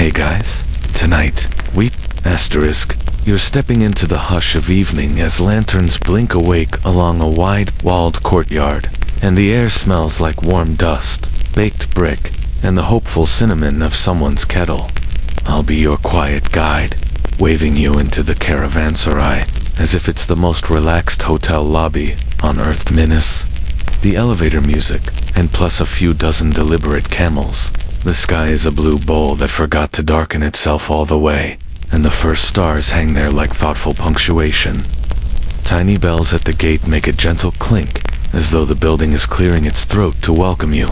Hey guys, tonight, you're stepping into the hush of evening as lanterns blink awake along a wide-walled courtyard, and the air smells like warm dust, baked brick, and the hopeful cinnamon of someone's kettle. I'll be your quiet guide, waving you into the Caravanserai, as if it's the most relaxed hotel lobby on Earth. The elevator music, and plus a few dozen deliberate camels. The sky is a blue bowl that forgot to darken itself all the way, and the first stars hang there like thoughtful punctuation. Tiny bells at the gate make a gentle clink, as though the building is clearing its throat to welcome you.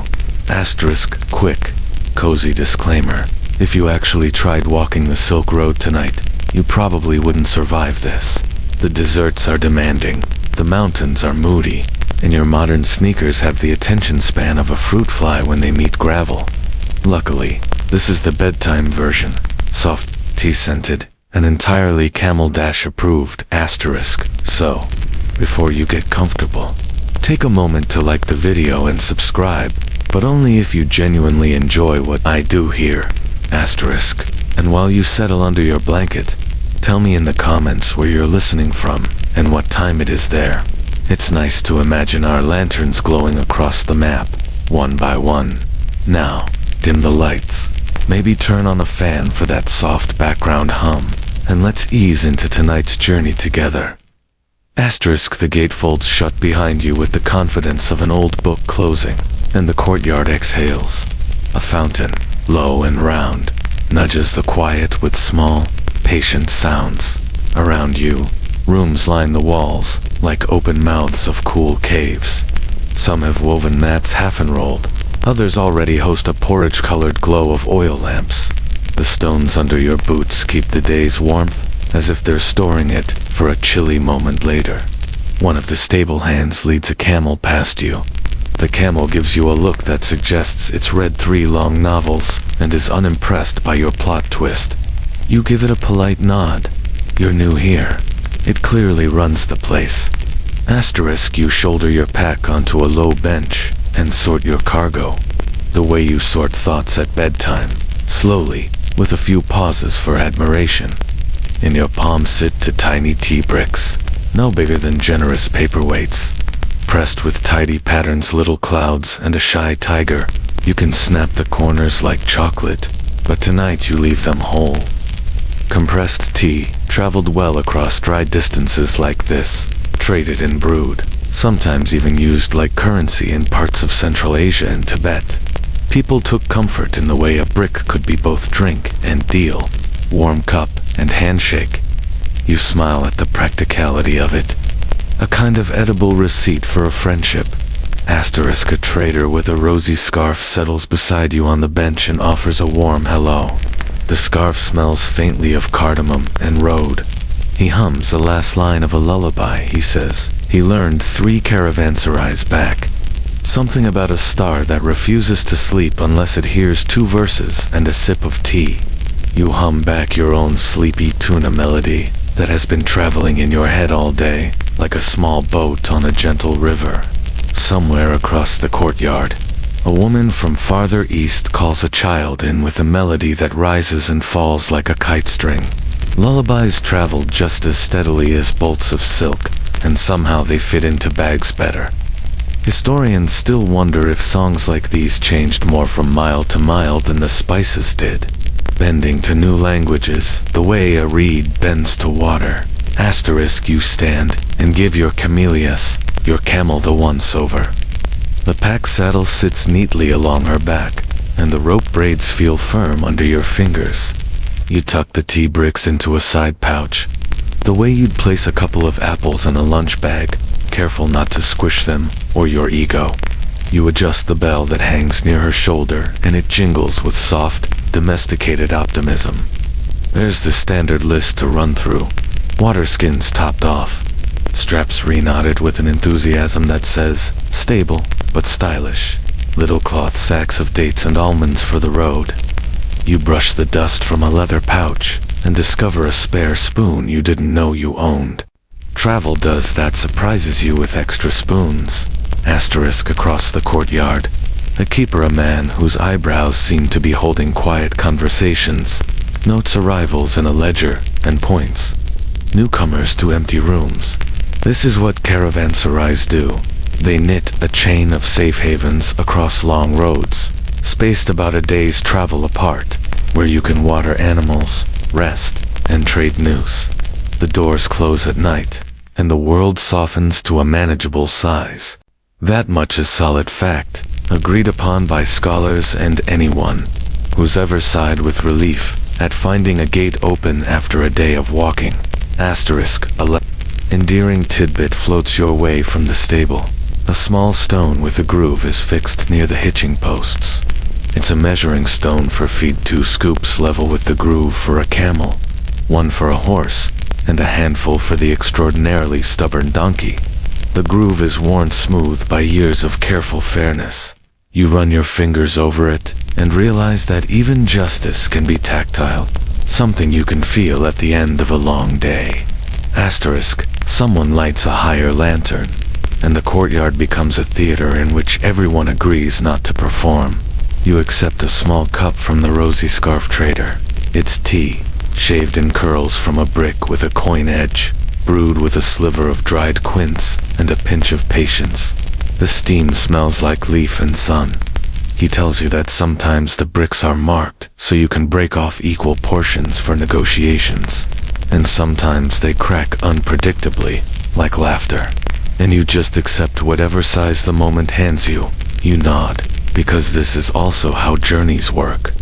Quick, cozy disclaimer. If you actually tried walking the Silk Road tonight, you probably wouldn't survive this. The deserts are demanding, the mountains are moody, and your modern sneakers have the attention span of a fruit fly when they meet gravel. Luckily, this is the bedtime version, soft, tea-scented, and entirely Camel-approved. So, before you get comfortable, take a moment to like the video and subscribe, but only if you genuinely enjoy what I do here. And while you settle under your blanket, tell me in the comments where you're listening from and what time it is there. It's nice to imagine our lanterns glowing across the map, one by one. Now, dim the lights, maybe turn on a fan for that soft background hum, and let's ease into tonight's journey together. The gate folds shut behind you with the confidence of an old book closing, and the courtyard exhales. A fountain, low and round, nudges the quiet with small, patient sounds. Around you, rooms line the walls, like open mouths of cool caves. Some have woven mats half enrolled, others already host a porridge-colored glow of oil lamps. The stones under your boots keep the day's warmth, as if they're storing it for a chilly moment later. One of the stable hands leads a camel past you. The camel gives you a look that suggests it's read 3 long novels and is unimpressed by your plot twist. You give it a polite nod. You're new here. It clearly runs the place. You shoulder your pack onto a low bench and sort your cargo. The way you sort thoughts at bedtime, slowly, with a few pauses for admiration. In your palm sit tiny tea bricks, no bigger than generous paperweights. Pressed with tidy patterns, little clouds, and a shy tiger, you can snap the corners like chocolate, but tonight you leave them whole. Compressed tea, traveled well across dry distances like this, traded and brewed, sometimes even used like currency in parts of Central Asia and Tibet. People took comfort in the way a brick could be both drink and deal, warm cup and handshake. You smile at the practicality of it. A kind of edible receipt for a friendship. A trader with a rosy scarf settles beside you on the bench and offers a warm hello. The scarf smells faintly of cardamom and road. He hums the last line of a lullaby, he says. He learned 3 caravanserais back. Something about a star that refuses to sleep unless it hears 2 verses and a sip of tea. You hum back your own sleepy tuna melody that has been traveling in your head all day, like a small boat on a gentle river. Somewhere across the courtyard, a woman from farther east calls a child in with a melody that rises and falls like a kite string. Lullabies travel just as steadily as bolts of silk, and somehow they fit into bags better. Historians still wonder if songs like these changed more from mile to mile than the spices did, bending to new languages, the way a reed bends to water. You stand and give your camellias, your camel, the once-over. The pack saddle sits neatly along her back, and the rope braids feel firm under your fingers. You tuck the tea bricks into a side pouch, the way you'd place a couple of apples in a lunch bag, careful not to squish them or your ego. You adjust the bell that hangs near her shoulder, and it jingles with soft, domesticated optimism. There's the standard list to run through. Water skins topped off, straps reknotted with an enthusiasm that says, stable, but stylish. Little cloth sacks of dates and almonds for the road. You brush the dust from a leather pouch, and discover a spare spoon you didn't know you owned. Travel does that, surprises you with extra spoons. Across the courtyard, A keeper, a man whose eyebrows seem to be holding quiet conversations, notes arrivals in a ledger and points newcomers to empty rooms. This is what caravanserais do. They knit a chain of safe havens across long roads, spaced about a day's travel apart, where you can water animals, rest, and trade news. The doors close at night, and the world softens to a manageable size. That much is solid fact, agreed upon by scholars and anyone who's ever sighed with relief at finding a gate open after a day of walking. *11. Endearing tidbit floats your way from the stable. A small stone with a groove is fixed near the hitching posts. It's a measuring stone for feet, 2 scoops level with the groove for a camel, 1 for a horse, and a handful for the extraordinarily stubborn donkey. The groove is worn smooth by years of careful fairness. You run your fingers over it, and realize that even justice can be tactile, something you can feel at the end of a long day. Someone lights a higher lantern, and the courtyard becomes a theater in which everyone agrees not to perform. You accept a small cup from the rosy scarf trader. It's tea, shaved in curls from a brick with a coin edge, brewed with a sliver of dried quince and a pinch of patience. The steam smells like leaf and sun. He tells you that sometimes the bricks are marked so you can break off equal portions for negotiations, and sometimes they crack unpredictably, like laughter, and you just accept whatever size the moment hands you. You nod, because this is also how journeys work.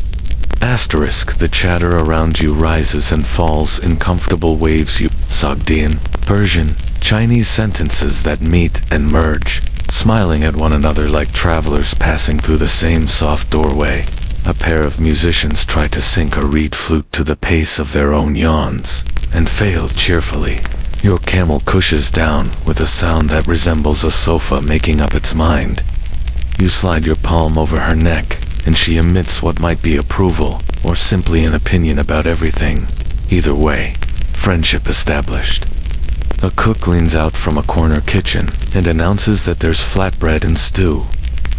The chatter around you rises and falls in comfortable waves. You Sogdian, Persian, Chinese sentences that meet and merge, smiling at one another like travelers passing through the same soft doorway. A pair of musicians try to sink a reed flute to the pace of their own yawns, and fail cheerfully. Your camel cushes down with a sound that resembles a sofa making up its mind. You slide your palm over her neck, and she emits what might be approval, or simply an opinion about everything. Either way, friendship established. A cook leans out from a corner kitchen and announces that there's flatbread and stew.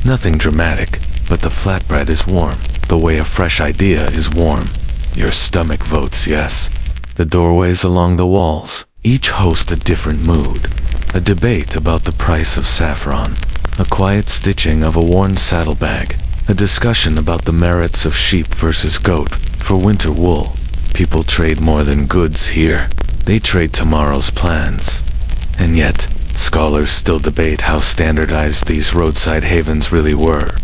Nothing dramatic, but the flatbread is warm, the way a fresh idea is warm. Your stomach votes yes. The doorways along the walls each host a different mood. A debate about the price of saffron, a quiet stitching of a worn saddlebag, a discussion about the merits of sheep versus goat for winter wool. People trade more than goods here. They trade tomorrow's plans. And yet, scholars still debate how standardized these roadside havens really were.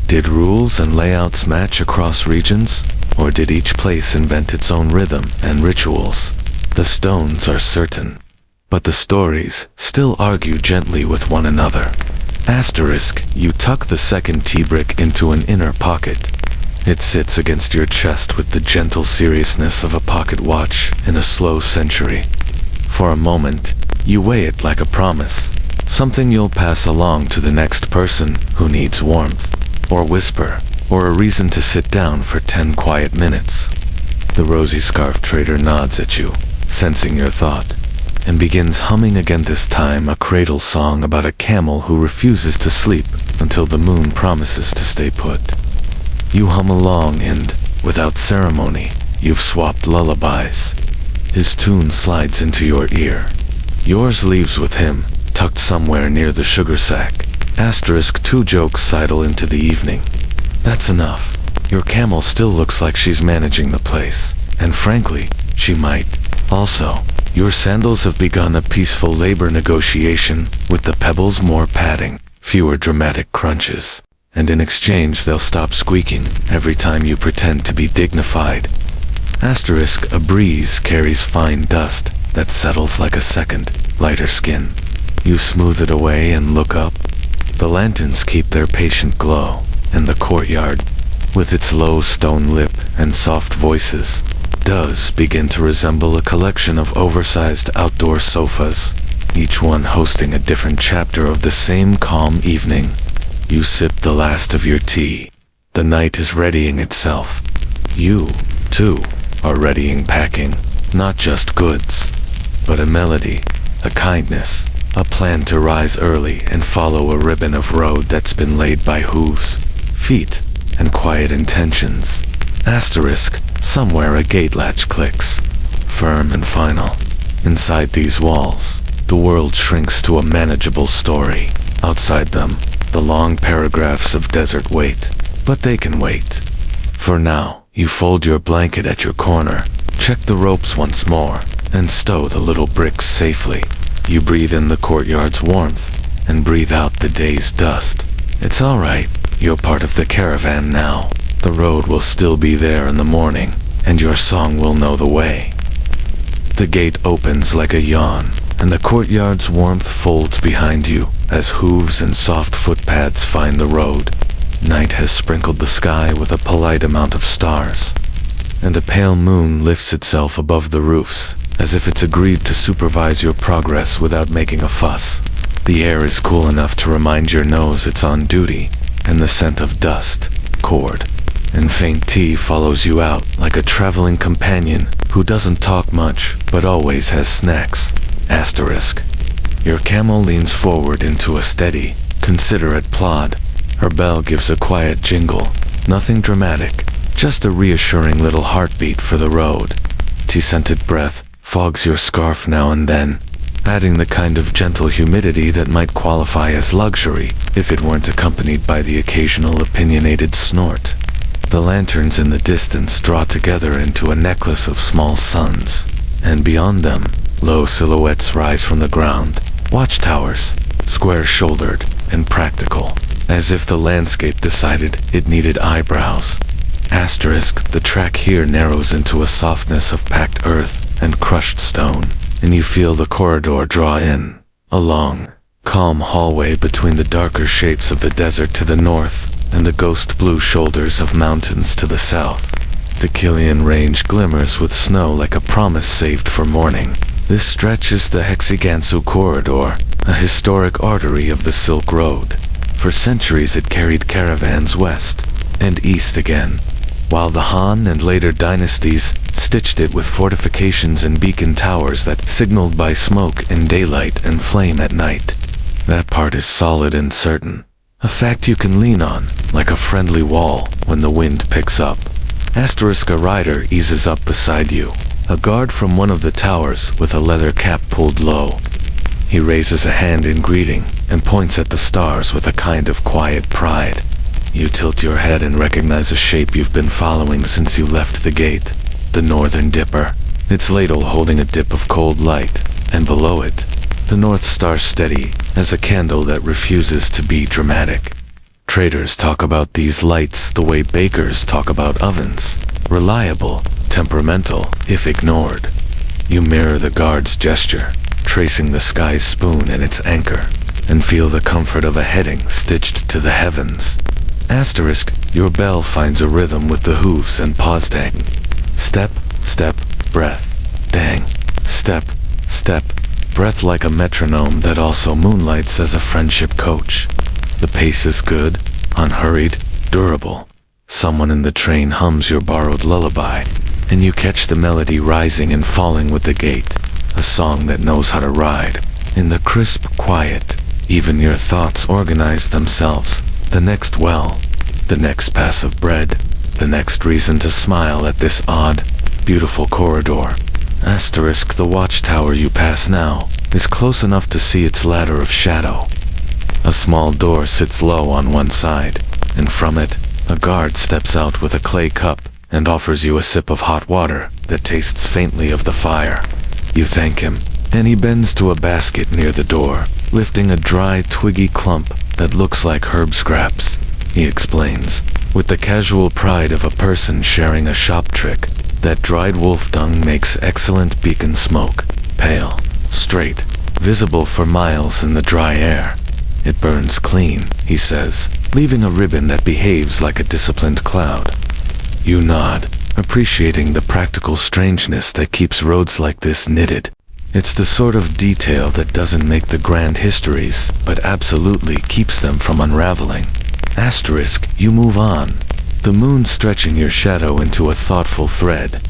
Did rules and layouts match across regions? Or did each place invent its own rhythm and rituals? The stones are certain, but the stories still argue gently with one another. You tuck the second tea brick into an inner pocket. It sits against your chest with the gentle seriousness of a pocket watch in a slow century. For a moment, you weigh it like a promise, something you'll pass along to the next person who needs warmth, or whisper, or a reason to sit down for 10 quiet minutes. The rosy scarf trader nods at you, sensing your thought, and begins humming again, this time a cradle song about a camel who refuses to sleep until the moon promises to stay put. You hum along and, without ceremony, you've swapped lullabies. His tune slides into your ear. Yours leaves with him, tucked somewhere near the sugar sack. 2 jokes sidle into the evening. That's enough. Your camel still looks like she's managing the place, and frankly, she might. Also, your sandals have begun a peaceful labor negotiation, with the pebbles more padding, fewer dramatic crunches, and in exchange they'll stop squeaking every time you pretend to be dignified. A breeze carries fine dust that settles like a second, lighter skin. You smooth it away and look up. The lanterns keep their patient glow, and the courtyard, with its low stone lip and soft voices, does begin to resemble a collection of oversized outdoor sofas, each one hosting a different chapter of the same calm evening. You sip the last of your tea. The night is readying itself. You, too, are readying packing, not just goods, but a melody, a kindness, a plan to rise early and follow a ribbon of road that's been laid by hooves. feet, and quiet intentions. Asterisk, somewhere a gate latch clicks. Firm and final. Inside these walls, the world shrinks to a manageable story. Outside them, the long paragraphs of desert wait. But they can wait. For now, you fold your blanket at your corner, check the ropes once more, and stow the little bricks safely. You breathe in the courtyard's warmth, and breathe out the day's dust. It's alright, you're part of the caravan now. The road will still be there in the morning, and your song will know the way. The gate opens like a yawn, and the courtyard's warmth folds behind you as hooves and soft footpads find the road. Night has sprinkled the sky with a polite amount of stars, and a pale moon lifts itself above the roofs, as if it's agreed to supervise your progress without making a fuss. The air is cool enough to remind your nose it's on duty, and the scent of dust, cord, and faint tea follows you out like a traveling companion who doesn't talk much but always has snacks. Asterisk. Your camel leans forward into a steady, considerate plod. Her bell gives a quiet jingle, nothing dramatic, just a reassuring little heartbeat for the road. Tea-scented breath fogs your scarf now and then, adding the kind of gentle humidity that might qualify as luxury if it weren't accompanied by the occasional opinionated snort. The lanterns in the distance draw together into a necklace of small suns, and beyond them, low silhouettes rise from the ground, watchtowers, square-shouldered and practical, as if the landscape decided it needed eyebrows. Asterisk, the track here narrows into a softness of packed earth and crushed stone, and you feel the corridor draw in, a long, calm hallway between the darker shapes of the desert to the north and the ghost-blue shoulders of mountains to the south. The Kilian Range glimmers with snow like a promise saved for morning. This stretch is the Hexi Corridor, a historic artery of the Silk Road. For centuries it carried caravans west and east again, while the Han and later dynasties stitched it with fortifications and beacon towers that signaled by smoke in daylight and flame at night. That part is solid and certain, a fact you can lean on, like a friendly wall, when the wind picks up. Asterisk, a rider eases up beside you, a guard from one of the towers with a leather cap pulled low. He raises a hand in greeting and points at the stars with a kind of quiet pride. You tilt your head and recognize a shape you've been following since you left the gate. The Northern Dipper, its ladle holding a dip of cold light, and below it, the North Star steady as a candle that refuses to be dramatic. Traders talk about these lights the way bakers talk about ovens. Reliable, temperamental, if ignored. You mirror the guard's gesture, tracing the sky's spoon and its anchor, and feel the comfort of a heading stitched to the heavens. Asterisk, your bell finds a rhythm with the hooves and paws. Dang. Step, step, breath. Dang. Step, step, breath, like a metronome that also moonlights as a friendship coach. The pace is good, unhurried, durable. Someone in the train hums your borrowed lullaby, and you catch the melody rising and falling with the gait, a song that knows how to ride. In the crisp quiet, even your thoughts organize themselves. The next well, the next pass of bread, the next reason to smile at this odd, beautiful corridor. Asterisk, the watchtower you pass now is close enough to see its ladder of shadow. A small door sits low on one side, and from it, a guard steps out with a clay cup and offers you a sip of hot water that tastes faintly of the fire. You thank him, and he bends to a basket near the door, lifting a dry, twiggy clump that looks like herb scraps. He explains, with the casual pride of a person sharing a shop trick, that dried wolf dung makes excellent beacon smoke, pale, straight, visible for miles in the dry air. It burns clean, he says, leaving a ribbon that behaves like a disciplined cloud. You nod, appreciating the practical strangeness that keeps roads like this knitted. It's the sort of detail that doesn't make the grand histories, but absolutely keeps them from unraveling. Asterisk, you move on, the moon stretching your shadow into a thoughtful thread.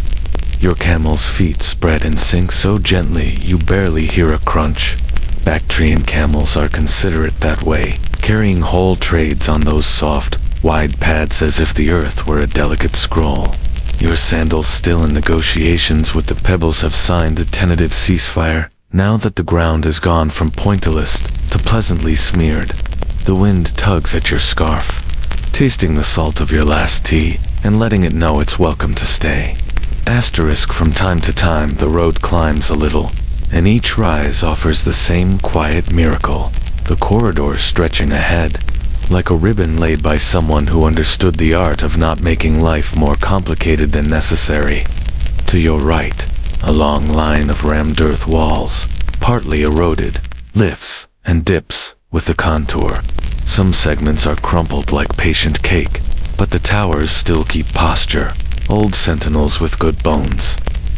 Your camel's feet spread and sink so gently you barely hear a crunch. Bactrian camels are considerate that way, carrying whole trades on those soft, wide paths as if the earth were a delicate scroll. Your sandals still in negotiations with the pebbles have signed a tentative ceasefire, now that the ground has gone from pointillist to pleasantly smeared. The wind tugs at your scarf, tasting the salt of your last tea and letting it know it's welcome to stay. Asterisk from time to time the road climbs a little, and each rise offers the same quiet miracle, the corridor stretching ahead, like a ribbon laid by someone who understood the art of not making life more complicated than necessary. To your right, a long line of rammed earth walls, partly eroded, lifts and dips with the contour. Some segments are crumpled like patient cake, but the towers still keep posture, old sentinels with good bones.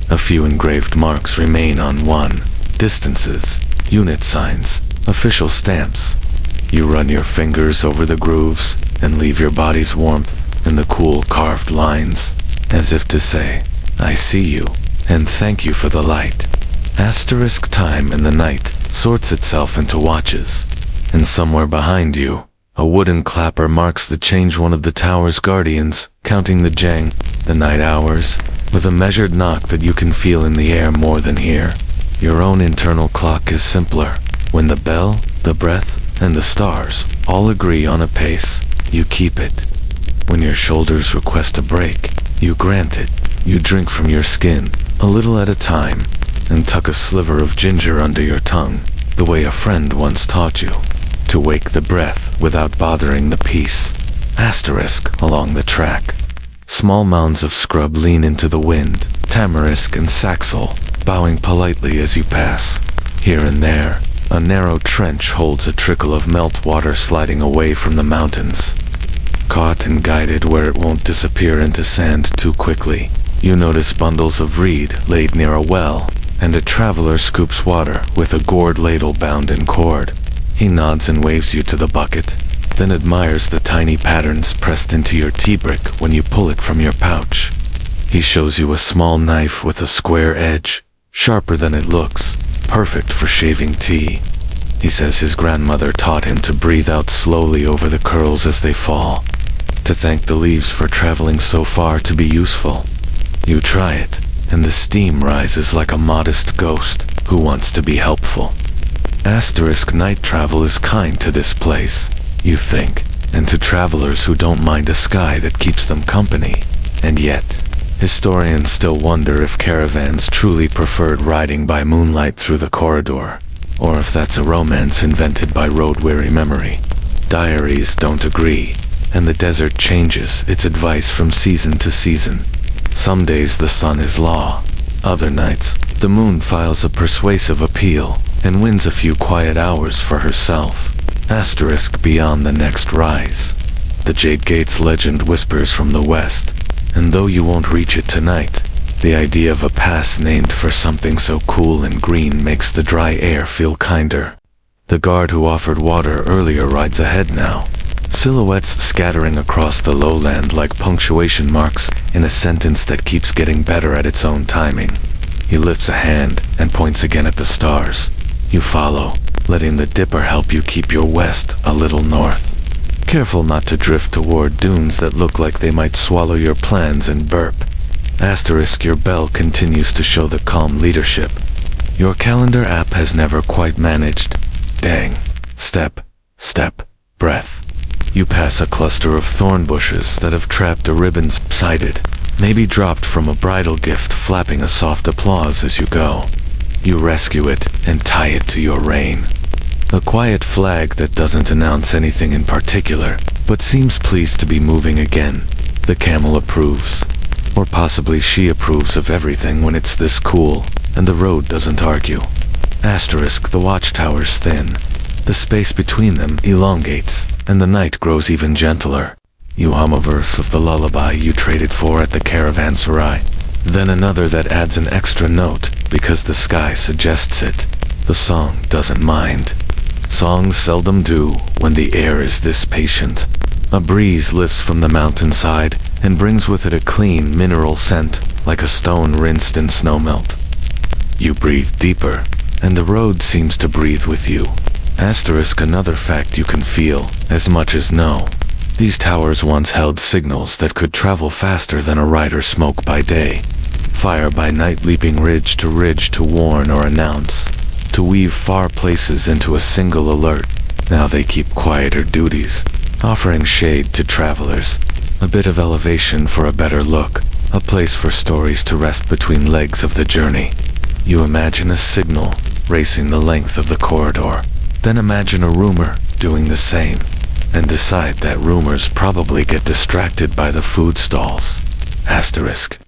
A few engraved marks remain on one, distances, unit signs, official stamps. You run your fingers over the grooves and leave your body's warmth in the cool carved lines, as if to say, I see you, and thank you for the light. Asterisk time in the night sorts itself into watches, and somewhere behind you, a wooden clapper marks the change one of the tower's guardians, counting the jang, the night hours, with a measured knock that you can feel in the air more than hear. Your own internal clock is simpler. When the bell, the breath, and the stars all agree on a pace, you keep it. When your shoulders request a break, you grant it. You drink from your skin, a little at a time, and tuck a sliver of ginger under your tongue, the way a friend once taught you, to wake the breath without bothering the peace. Asterisk along the track. Small mounds of scrub lean into the wind, tamarisk and saxel, bowing politely as you pass. Here and there, a narrow trench holds a trickle of meltwater sliding away from the mountains. Caught and guided where it won't disappear into sand too quickly, you notice bundles of reed laid near a well, and a traveler scoops water with a gourd ladle bound in cord. He nods and waves you to the bucket, then admires the tiny patterns pressed into your tea brick when you pull it from your pouch. He shows you a small knife with a square edge, sharper than it looks, perfect for shaving tea. He says his grandmother taught him to breathe out slowly over the curls as they fall, to thank the leaves for traveling so far to be useful. You try it, and the steam rises like a modest ghost who wants to be helpful. Asterisk night travel is kind to this place, you think, and to travelers who don't mind a sky that keeps them company. And yet, historians still wonder if caravans truly preferred riding by moonlight through the corridor, or if that's a romance invented by road-weary memory. Diaries don't agree, and the desert changes its advice from season to season. Some days the sun is law. Other nights, the moon files a persuasive appeal and wins a few quiet hours for herself. Asterisk beyond the next rise. The Jade Gates legend whispers from the west, and though you won't reach it tonight, the idea of a pass named for something so cool and green makes the dry air feel kinder. The guard who offered water earlier rides ahead now, silhouettes scattering across the lowland like punctuation marks in a sentence that keeps getting better at its own timing. He lifts a hand and points again at the stars. You follow, letting the dipper help you keep your west a little north. Careful not to drift toward dunes that look like they might swallow your plans and burp. Asterisk your bell continues to show the calm leadership. Your calendar app has never quite managed. Dang. Step, step, breath. You pass a cluster of thorn bushes that have trapped a ribbon sighted, maybe dropped from a bridal gift flapping a soft applause as you go. You rescue it and tie it to your rein. A quiet flag that doesn't announce anything in particular, but seems pleased to be moving again. The camel approves. Or possibly she approves of everything when it's this cool, and the road doesn't argue. Asterisk the watchtowers thin. The space between them elongates, and the night grows even gentler. You hum a verse of the lullaby you traded for at the Caravanserai, then another that adds an extra note because the sky suggests it. The song doesn't mind. Songs seldom do when the air is this patient. A breeze lifts from the mountainside and brings with it a clean mineral scent like a stone rinsed in snowmelt. You breathe deeper, and the road seems to breathe with you. Asterisk another fact you can feel, as much as know. These towers once held signals that could travel faster than a rider's smoke by day, fire by night, leaping ridge to warn or announce, to weave far places into a single alert. Now they keep quieter duties, offering shade to travelers, a bit of elevation for a better look, a place for stories to rest between legs of the journey. You imagine a signal racing the length of the corridor, then imagine a rumor doing the same, and decide that rumors probably get distracted by the food stalls. Asterisk.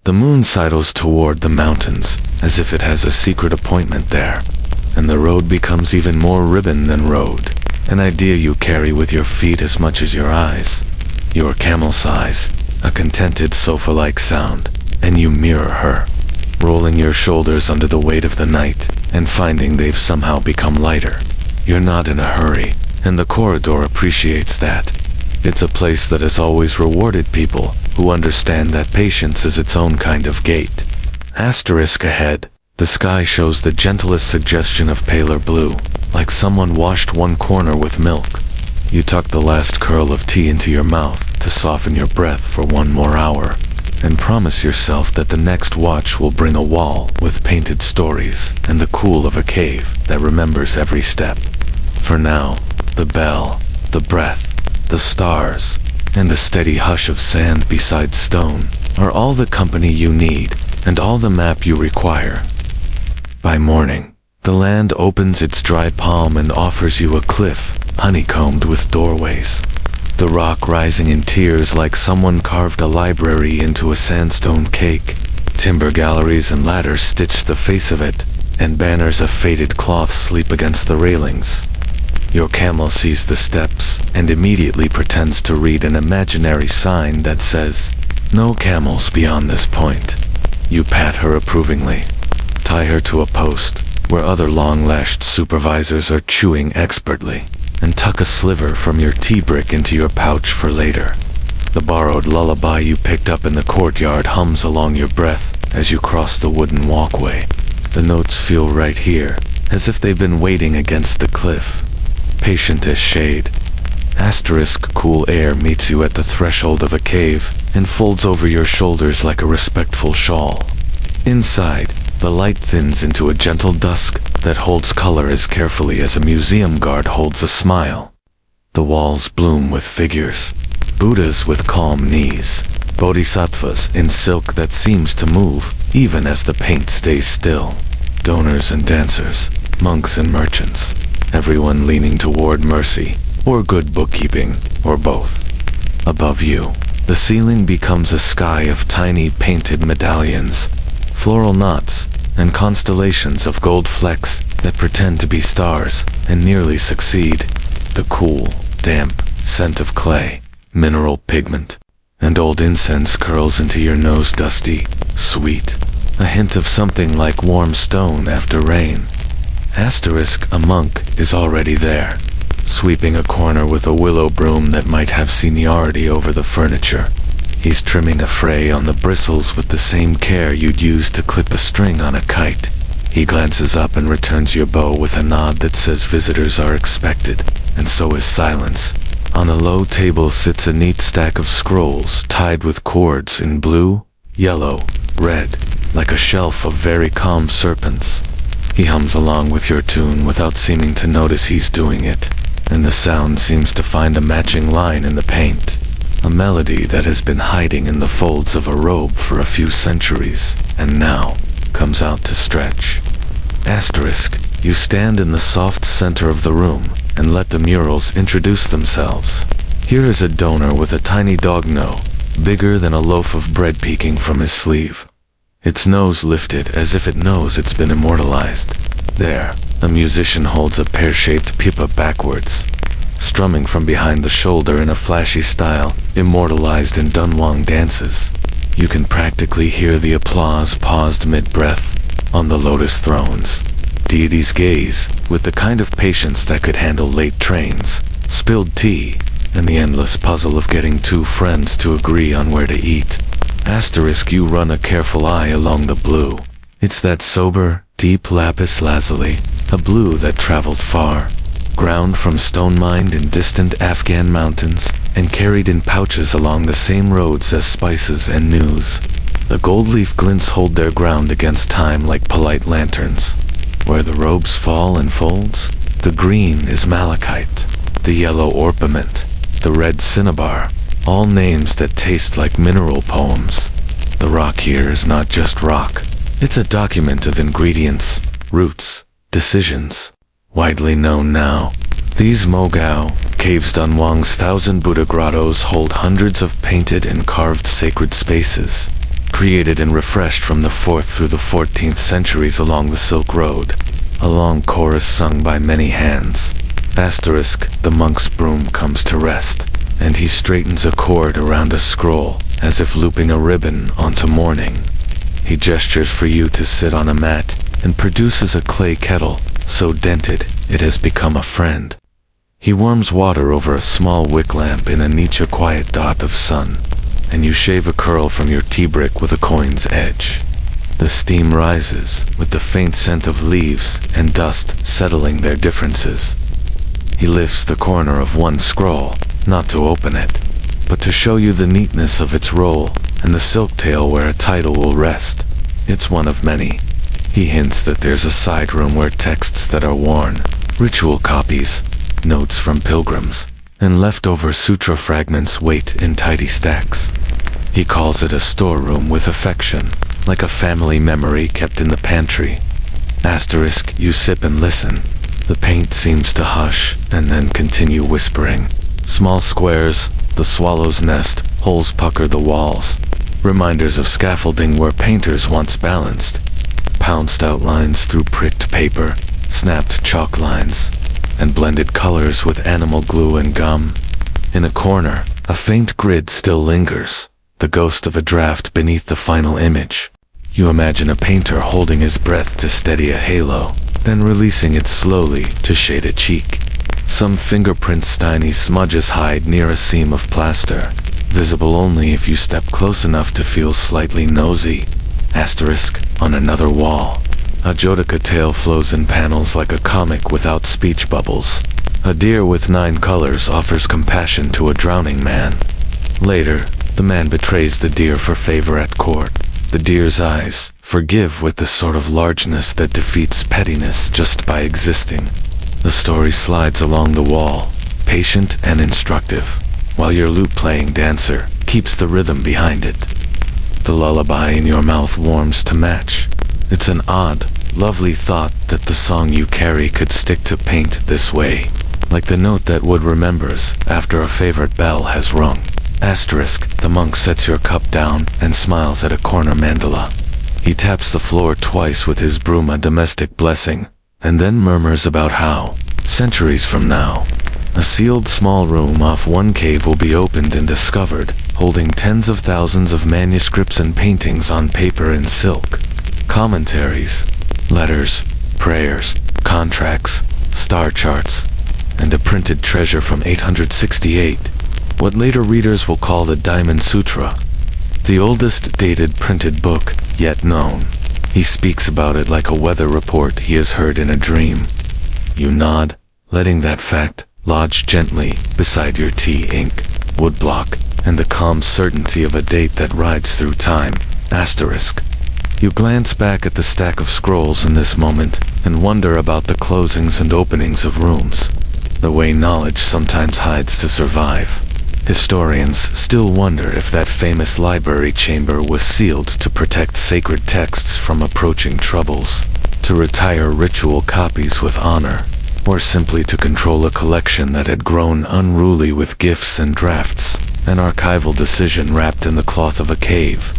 The moon sidles toward the mountains, as if it has a secret appointment there, and the road becomes even more ribbon than road, an idea you carry with your feet as much as your eyes. Your camel size, a contented sofa-like sound, and you mirror her, rolling your shoulders under the weight of the night, and finding they've somehow become lighter. You're not in a hurry, and the corridor appreciates that. It's a place that has always rewarded people who understand that patience is its own kind of gate. Asterisk ahead, the sky shows the gentlest suggestion of paler blue, like someone washed one corner with milk. You tuck the last curl of tea into your mouth to soften your breath for one more hour, and promise yourself that the next watch will bring a wall with painted stories and the cool of a cave that remembers every step. For now, the bell, the breath, the stars, and the steady hush of sand beside stone are all the company you need and all the map you require. By morning, the land opens its dry palm and offers you a cliff honeycombed with doorways. The rock rising in tiers like someone carved a library into a sandstone cake. Timber galleries and ladders stitch the face of it, and banners of faded cloth sleep against the railings. Your camel sees the steps and immediately pretends to read an imaginary sign that says, "No camels beyond this point." You pat her approvingly, tie her to a post where other long-lashed supervisors are chewing expertly, and tuck a sliver from your tea brick into your pouch for later. The borrowed lullaby you picked up in the courtyard hums along your breath as you cross the wooden walkway. The notes feel right here, as if they've been waiting against the cliff, patient as shade. Asterisk. Cool air meets you at the threshold of a cave and folds over your shoulders like a respectful shawl. Inside, the light thins into a gentle dusk that holds color as carefully as a museum guard holds a smile. The walls bloom with figures, Buddhas with calm knees, bodhisattvas in silk that seems to move even as the paint stays still, donors and dancers, monks and merchants, everyone leaning toward mercy, or good bookkeeping, or both. Above you, the ceiling becomes a sky of tiny painted medallions, floral knots, and constellations of gold flecks that pretend to be stars and nearly succeed. The cool, damp scent of clay, mineral pigment, and old incense curls into your nose, dusty, sweet, a hint of something like warm stone after rain. Asterisk. A monk is already there, sweeping a corner with a willow broom that might have seniority over the furniture. He's trimming a fray on the bristles with the same care you'd use to clip a string on a kite. He glances up and returns your bow with a nod that says visitors are expected, and so is silence. On a low table sits a neat stack of scrolls tied with cords in blue, yellow, red, like a shelf of very calm serpents. He hums along with your tune without seeming to notice he's doing it, and the sound seems to find a matching line in the paint. A melody that has been hiding in the folds of a robe for a few centuries, and now comes out to stretch. Asterisk. You stand in the soft center of the room and let the murals introduce themselves. Here is a donor with a tiny dog no, bigger than a loaf of bread peeking from his sleeve. Its nose lifted as if it knows it's been immortalized. There, a musician holds a pear-shaped pipa backwards, strumming from behind the shoulder in a flashy style immortalized in Dunhuang dances. You can practically hear the applause paused mid-breath on the lotus thrones. Deities gaze with the kind of patience that could handle late trains, spilled tea, and the endless puzzle of getting two friends to agree on where to eat. Asterisk. You run a careful eye along the blue. It's that sober, deep lapis lazuli, a blue that traveled far, ground from stone mined in distant Afghan mountains, and carried in pouches along the same roads as spices and news. The gold leaf glints hold their ground against time like polite lanterns. Where the robes fall in folds, the green is malachite, the yellow orpiment, the red cinnabar, all names that taste like mineral poems. The rock here is not just rock. It's a document of ingredients, roots, decisions. Widely known now, these Mogao Caves, Dunhuang's 1,000 Buddha grottos, hold hundreds of painted and carved sacred spaces, created and refreshed from the 4th through the 14th centuries along the Silk Road. A long chorus sung by many hands. Asterisk, the monk's broom comes to rest, and he straightens a cord around a scroll, as if looping a ribbon onto mourning. He gestures for you to sit on a mat, and produces a clay kettle, so dented it has become a friend. He warms water over a small wick lamp in a niche, a quiet dot of sun, and you shave a curl from your tea brick with a coin's edge. The steam rises, with the faint scent of leaves and dust settling their differences. He lifts the corner of one scroll, not to open it, but to show you the neatness of its roll and the silk tail where a title will rest. It's one of many. He hints that there's a side room where texts that are worn, ritual copies, notes from pilgrims, and leftover sutra fragments wait in tidy stacks. He calls it a storeroom with affection, like a family memory kept in the pantry. Asterisk, you sip and listen. The paint seems to hush and then continue whispering. Small squares, the swallow's nest, holes pucker the walls. Reminders of scaffolding where painters once balanced. Pounced outlines through pricked paper, snapped chalk lines, and blended colors with animal glue and gum. In a corner, a faint grid still lingers, the ghost of a draft beneath the final image. You imagine a painter holding his breath to steady a halo, then releasing it slowly to shade a cheek. Some fingerprints, tiny smudges hide near a seam of plaster, visible only if you step close enough to feel slightly nosy. Asterisk, on another wall, a Jodica tale flows in panels like a comic without speech bubbles. A deer with 9 colors offers compassion to a drowning man. Later, the man betrays the deer for favor at court. The deer's eyes forgive with the sort of largeness that defeats pettiness just by existing. The story slides along the wall, patient and instructive, while your lute-playing dancer keeps the rhythm behind it. The lullaby in your mouth warms to match. It's an odd, lovely thought that the song you carry could stick to paint this way, like the note that wood remembers after a favorite bell has rung. Asterisk, the monk sets your cup down and smiles at a corner mandala. He taps the floor twice with his broom, a domestic blessing, and then murmurs about how, centuries from now, a sealed small room off one cave will be opened and discovered, holding tens of thousands of manuscripts and paintings on paper and silk. Commentaries, letters, prayers, contracts, star charts, and a printed treasure from 868, what later readers will call the Diamond Sutra, the oldest dated printed book yet known. He speaks about it like a weather report he has heard in a dream. You nod, letting that fact lodge gently beside your tea ink, woodblock, and the calm certainty of a date that rides through time. Asterisk. You glance back at the stack of scrolls in this moment and wonder about the closings and openings of rooms, the way knowledge sometimes hides to survive. Historians still wonder if that famous library chamber was sealed to protect sacred texts from approaching troubles, to retire ritual copies with honor, or simply to control a collection that had grown unruly with gifts and drafts, an archival decision wrapped in the cloth of a cave.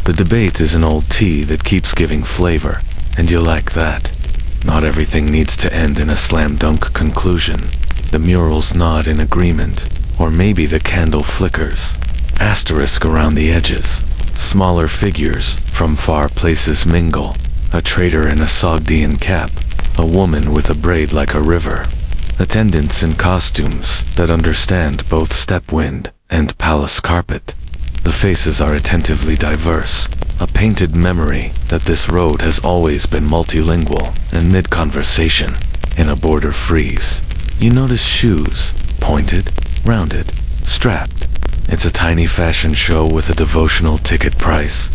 The debate is an old tea that keeps giving flavor, and you like that. Not everything needs to end in a slam-dunk conclusion. The murals nod in agreement, or maybe the candle flickers. Asterisk around the edges. Smaller figures from far places mingle. A trader in a Sogdian cap, a woman with a braid like a river. Attendants in costumes that understand both step-wind and palace carpet. The faces are attentively diverse, a painted memory that this road has always been multilingual, and mid-conversation, in a border freeze, you notice shoes, pointed, rounded, strapped. It's a tiny fashion show with a devotional ticket price.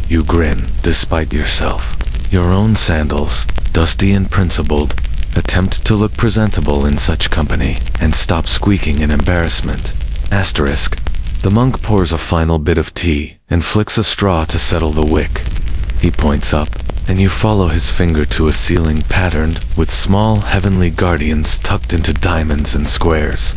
You grin, despite yourself. Your own sandals, dusty and principled, attempt to look presentable in such company, and stop squeaking in embarrassment. Asterisk. The monk pours a final bit of tea, and flicks a straw to settle the wick. He points up, and you follow his finger to a ceiling patterned with small heavenly guardians tucked into diamonds and squares.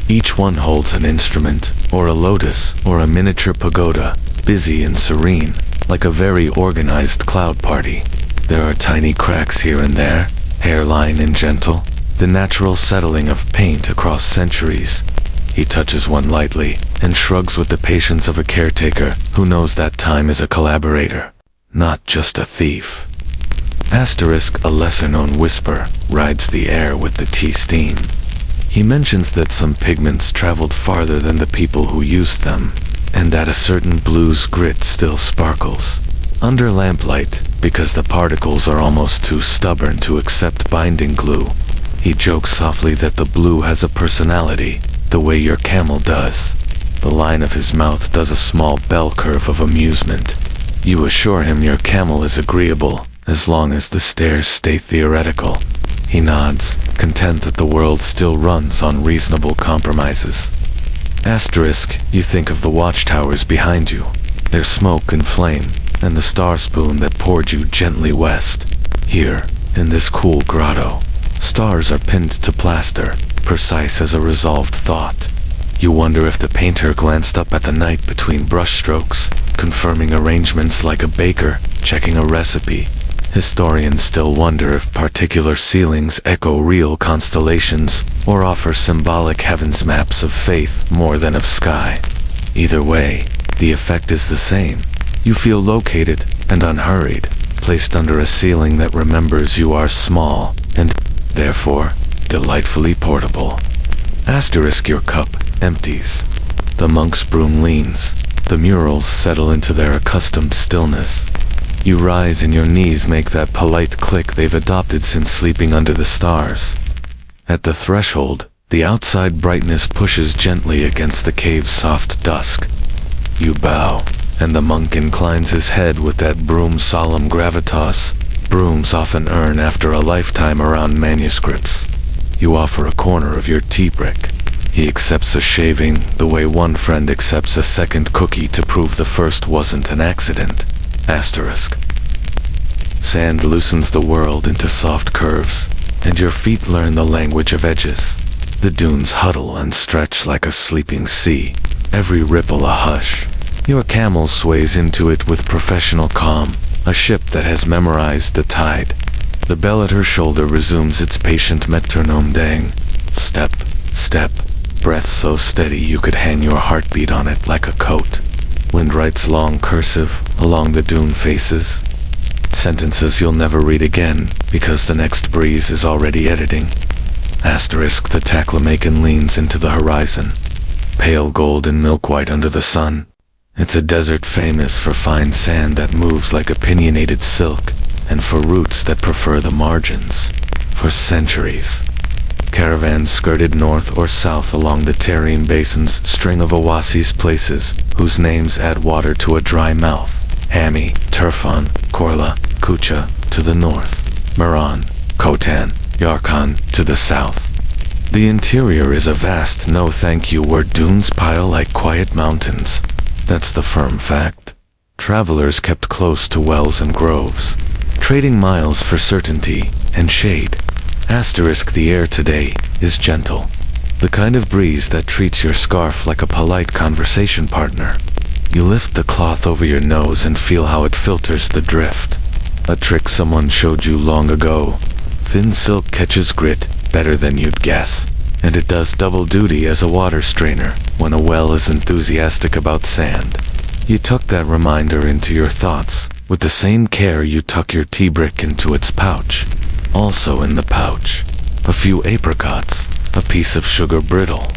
Each one holds an instrument, or a lotus, or a miniature pagoda, busy and serene, like a very organized cloud party. There are tiny cracks here and there, hairline and gentle, the natural settling of paint across centuries. He touches one lightly, and shrugs with the patience of a caretaker who knows that time is a collaborator, not just a thief. Asterisk, a lesser-known whisper, rides the air with the tea steam. He mentions that some pigments traveled farther than the people who used them, and that a certain blue's grit still sparkles. Under lamplight, because the particles are almost too stubborn to accept binding glue. He jokes softly that the blue has a personality, the way your camel does. The line of his mouth does a small bell curve of amusement. You assure him your camel is agreeable, as long as the stairs stay theoretical. He nods, content that the world still runs on reasonable compromises. Asterisk, you think of the watchtowers behind you, their smoke and flame, and the star spoon that poured you gently west. Here, in this cool grotto, stars are pinned to plaster, precise as a resolved thought. You wonder if the painter glanced up at the night between brushstrokes, confirming arrangements like a baker, checking a recipe. Historians still wonder if particular ceilings echo real constellations, or offer symbolic heavens maps of faith more than of sky. Either way, the effect is the same. You feel located and unhurried, placed under a ceiling that remembers you are small, and, therefore, delightfully portable. Asterisk, your cup empties. The monk's broom leans. The murals settle into their accustomed stillness. You rise and your knees make that polite click they've adopted since sleeping under the stars. At the threshold, the outside brightness pushes gently against the cave's soft dusk. You bow, and the monk inclines his head with that broom solemn gravitas brooms often earn after a lifetime around manuscripts. You offer a corner of your tea brick. He accepts a shaving the way one friend accepts a second cookie to prove the first wasn't an accident. Asterisk. Sand loosens the world into soft curves, and your feet learn the language of edges. The dunes huddle and stretch like a sleeping sea, every ripple a hush. Your camel sways into it with professional calm, a ship that has memorized the tide. The bell at her shoulder resumes its patient metronome dang. Step, step, breath so steady you could hang your heartbeat on it like a coat. Wind writes long cursive along the dune faces. Sentences you'll never read again because the next breeze is already editing. Asterisk, the Taklamakan leans into the horizon, pale gold and milk white under the sun. It's a desert famous for fine sand that moves like opinionated silk, and for roots that prefer the margins. For centuries, caravans skirted north or south along the Tarim Basin's string of oases, places whose names add water to a dry mouth. Hami, Turfan, Korla, Kucha to the north, Meran, Khotan, Yarkhan to the south. The interior is a vast no thank you where dunes pile like quiet mountains. That's the firm fact. Travelers kept close to wells and groves, trading miles for certainty and shade. Asterisk, the air today is gentle, the kind of breeze that treats your scarf like a polite conversation partner. You lift the cloth over your nose and feel how it filters the drift. A trick someone showed you long ago. Thin silk catches grit better than you'd guess, and it does double duty as a water strainer when a well is enthusiastic about sand. You tuck that reminder into your thoughts with the same care you tuck your tea brick into its pouch. Also in the pouch, a few apricots, a piece of sugar brittle,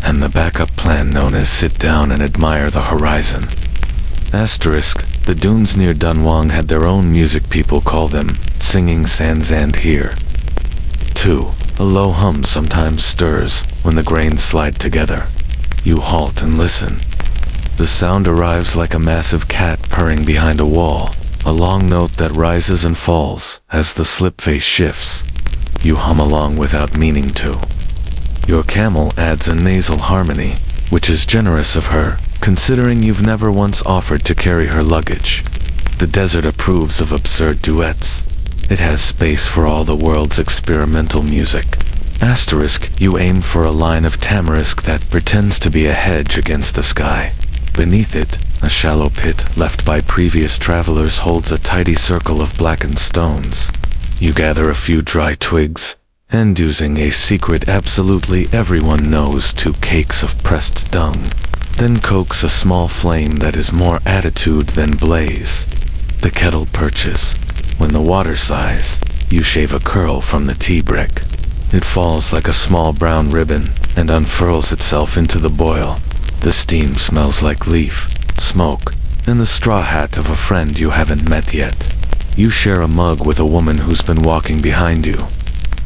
and the backup plan known as sit down and admire the horizon. Asterisk, the dunes near Dunhuang had their own music people call them singing sands, here. 2. A low hum sometimes stirs when the grains slide together. You halt and listen. The sound arrives like a massive cat purring behind a wall, a long note that rises and falls as the slip face shifts. You hum along without meaning to. Your camel adds a nasal harmony, which is generous of her, considering you've never once offered to carry her luggage. The desert approves of absurd duets. It has space for all the world's experimental music. Asterisk, you aim for a line of tamarisk that pretends to be a hedge against the sky. Beneath it, a shallow pit left by previous travelers holds a tidy circle of blackened stones. You gather a few dry twigs, and using a secret absolutely everyone knows, 2 cakes of pressed dung. Then coax a small flame that is more attitude than blaze. The kettle perches. When the water sighs, you shave a curl from the tea brick. It falls like a small brown ribbon and unfurls itself into the boil. The steam smells like leaf, smoke, and the straw hat of a friend you haven't met yet. You share a mug with a woman who's been walking behind you.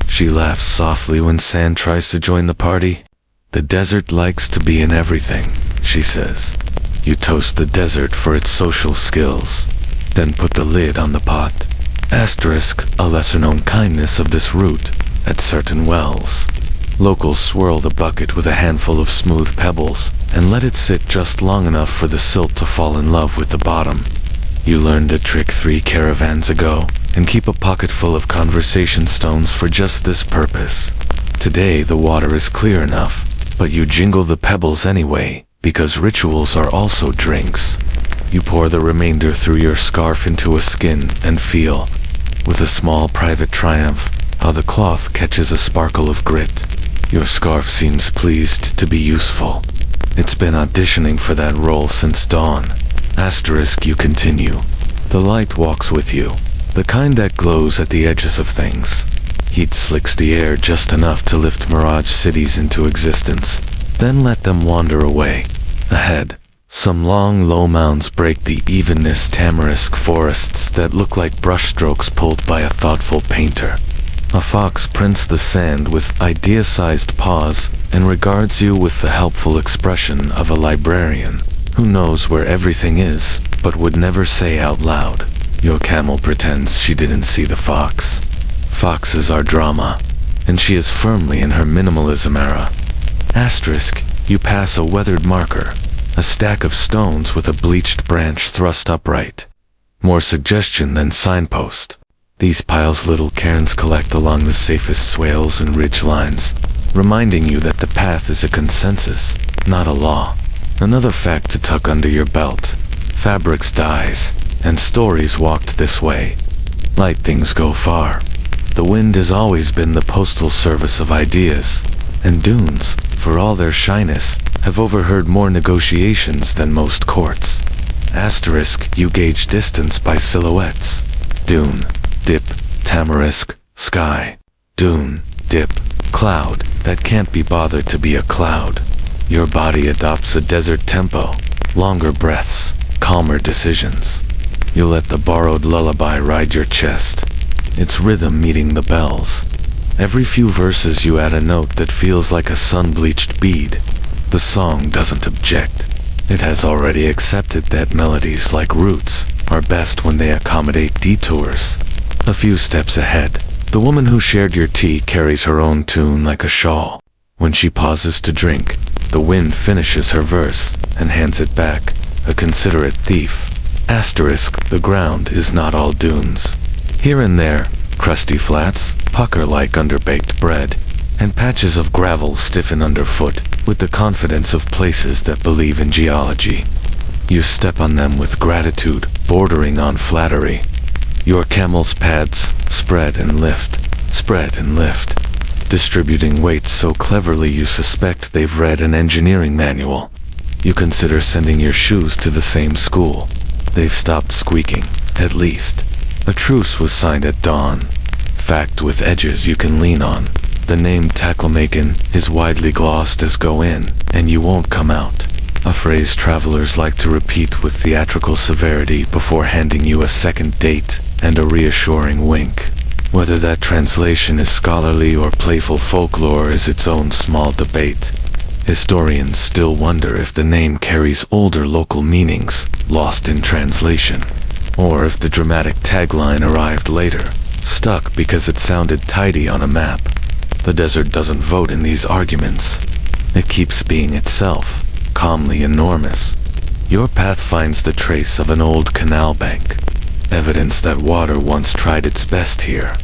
She laughs softly when sand tries to join the party. The desert likes to be in everything, she says. You toast the desert for its social skills, then put the lid on the pot. Asterisk, a lesser-known kindness of this route, at certain wells. Locals swirl the bucket with a handful of smooth pebbles and let it sit just long enough for the silt to fall in love with the bottom. You learned the trick 3 caravans ago and keep a pocket full of conversation stones for just this purpose. Today the water is clear enough, but you jingle the pebbles anyway, because rituals are also drinks. You pour the remainder through your scarf into a skin and feel, with a small private triumph, how the cloth catches a sparkle of grit. Your scarf seems pleased to be useful. It's been auditioning for that role since dawn. Asterisk, you continue. The light walks with you, the kind that glows at the edges of things. Heat slicks the air just enough to lift mirage cities into existence, then let them wander away. Ahead, some long, low mounds break the evenness tamarisk forests that look like brushstrokes pulled by a thoughtful painter. A fox prints the sand with idea-sized paws and regards you with the helpful expression of a librarian who knows where everything is, but would never say out loud. Your camel pretends she didn't see the fox. Foxes are drama, and she is firmly in her minimalism era. Asterisk, you pass a weathered marker, a stack of stones with a bleached branch thrust upright. More suggestion than signpost. These piles little cairns collect along the safest swales and ridge lines, reminding you that the path is a consensus, not a law. Another fact to tuck under your belt: fabrics dyes, and stories walked this way. Light things go far. The wind has always been the postal service of ideas, and dunes, for all their shyness, have overheard more negotiations than most courts. Asterisk, you gauge distance by silhouettes. Dune, dip, tamarisk, sky. Dune, dip, cloud, that can't be bothered to be a cloud. Your body adopts a desert tempo, longer breaths, calmer decisions. You let the borrowed lullaby ride your chest, its rhythm meeting the bells. Every few verses you add a note that feels like a sun-bleached bead. The song doesn't object. It has already accepted that melodies, like roots, are best when they accommodate detours. A few steps ahead, the woman who shared your tea carries her own tune like a shawl. When she pauses to drink, the wind finishes her verse and hands it back, a considerate thief. Asterisk, the ground is not all dunes. Here and there, crusty flats, pucker like underbaked bread, and patches of gravel stiffen underfoot with the confidence of places that believe in geology. You step on them with gratitude, bordering on flattery. Your camel's pads spread and lift, distributing weight so cleverly you suspect they've read an engineering manual. You consider sending your shoes to the same school. They've stopped squeaking, at least. A truce was signed at dawn. Fact with edges you can lean on. The name Taklamakan is widely glossed as go in, and you won't come out. A phrase travelers like to repeat with theatrical severity before handing you a second date and a reassuring wink. Whether that translation is scholarly or playful folklore is its own small debate. Historians still wonder if the name carries older local meanings, lost in translation, or if the dramatic tagline arrived later, stuck because it sounded tidy on a map. The desert doesn't vote in these arguments. It keeps being itself, calmly enormous. Your path finds the trace of an old canal bank, evidence that water once tried its best here.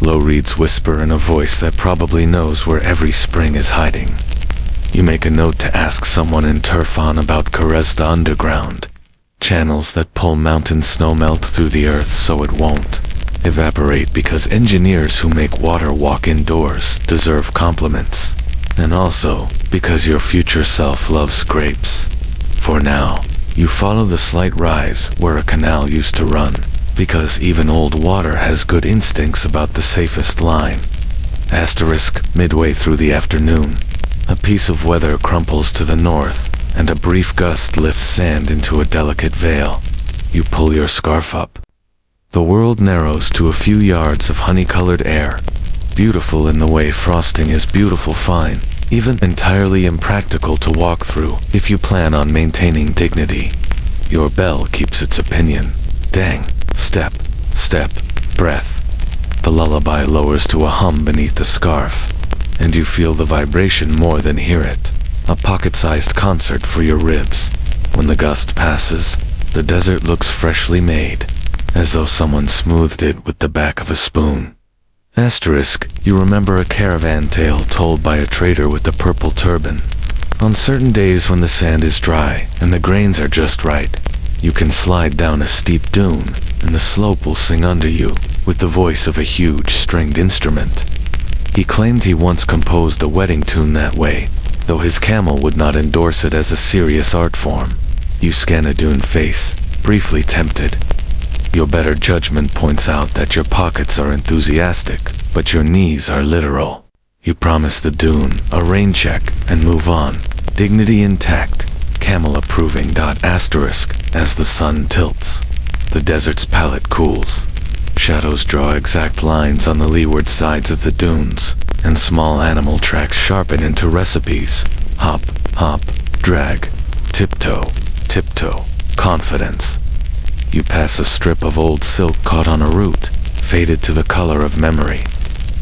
Low reeds whisper in a voice that probably knows where every spring is hiding. You make a note to ask someone in Turfan about karez, the underground, channels that pull mountain snow melt through the earth so it won't evaporate, because engineers who make water walk indoors deserve compliments, and also because your future self loves grapes. For now, you follow the slight rise where a canal used to run, because even old water has good instincts about the safest line. Midway through the afternoon, a piece of weather crumples to the north, and a brief gust lifts sand into a delicate veil. You pull your scarf up. The world narrows to a few yards of honey-colored air, beautiful in the way frosting is beautiful fine, even entirely impractical to walk through if you plan on maintaining dignity. Your bell keeps its opinion. Dang, step, step, breath. The lullaby lowers to a hum beneath the scarf, and you feel the vibration more than hear it. A pocket-sized concert for your ribs. When the gust passes, the desert looks freshly made, as though someone smoothed it with the back of a spoon. You remember a caravan tale told by a trader with the purple turban. On certain days when the sand is dry and the grains are just right, you can slide down a steep dune, and the slope will sing under you with the voice of a huge stringed instrument. He claimed he once composed a wedding tune that way, though his camel would not endorse it as a serious art form. You scan a dune face, briefly tempted. Your better judgment points out that your pockets are enthusiastic, but your knees are literal. You promise the dune a rain check and move on, dignity intact, camel approving. As the sun tilts, the desert's palette cools. Shadows draw exact lines on the leeward sides of the dunes, and small animal tracks sharpen into recipes. Hop, hop, drag, tiptoe, tiptoe, confidence. You pass a strip of old silk caught on a root, faded to the color of memory.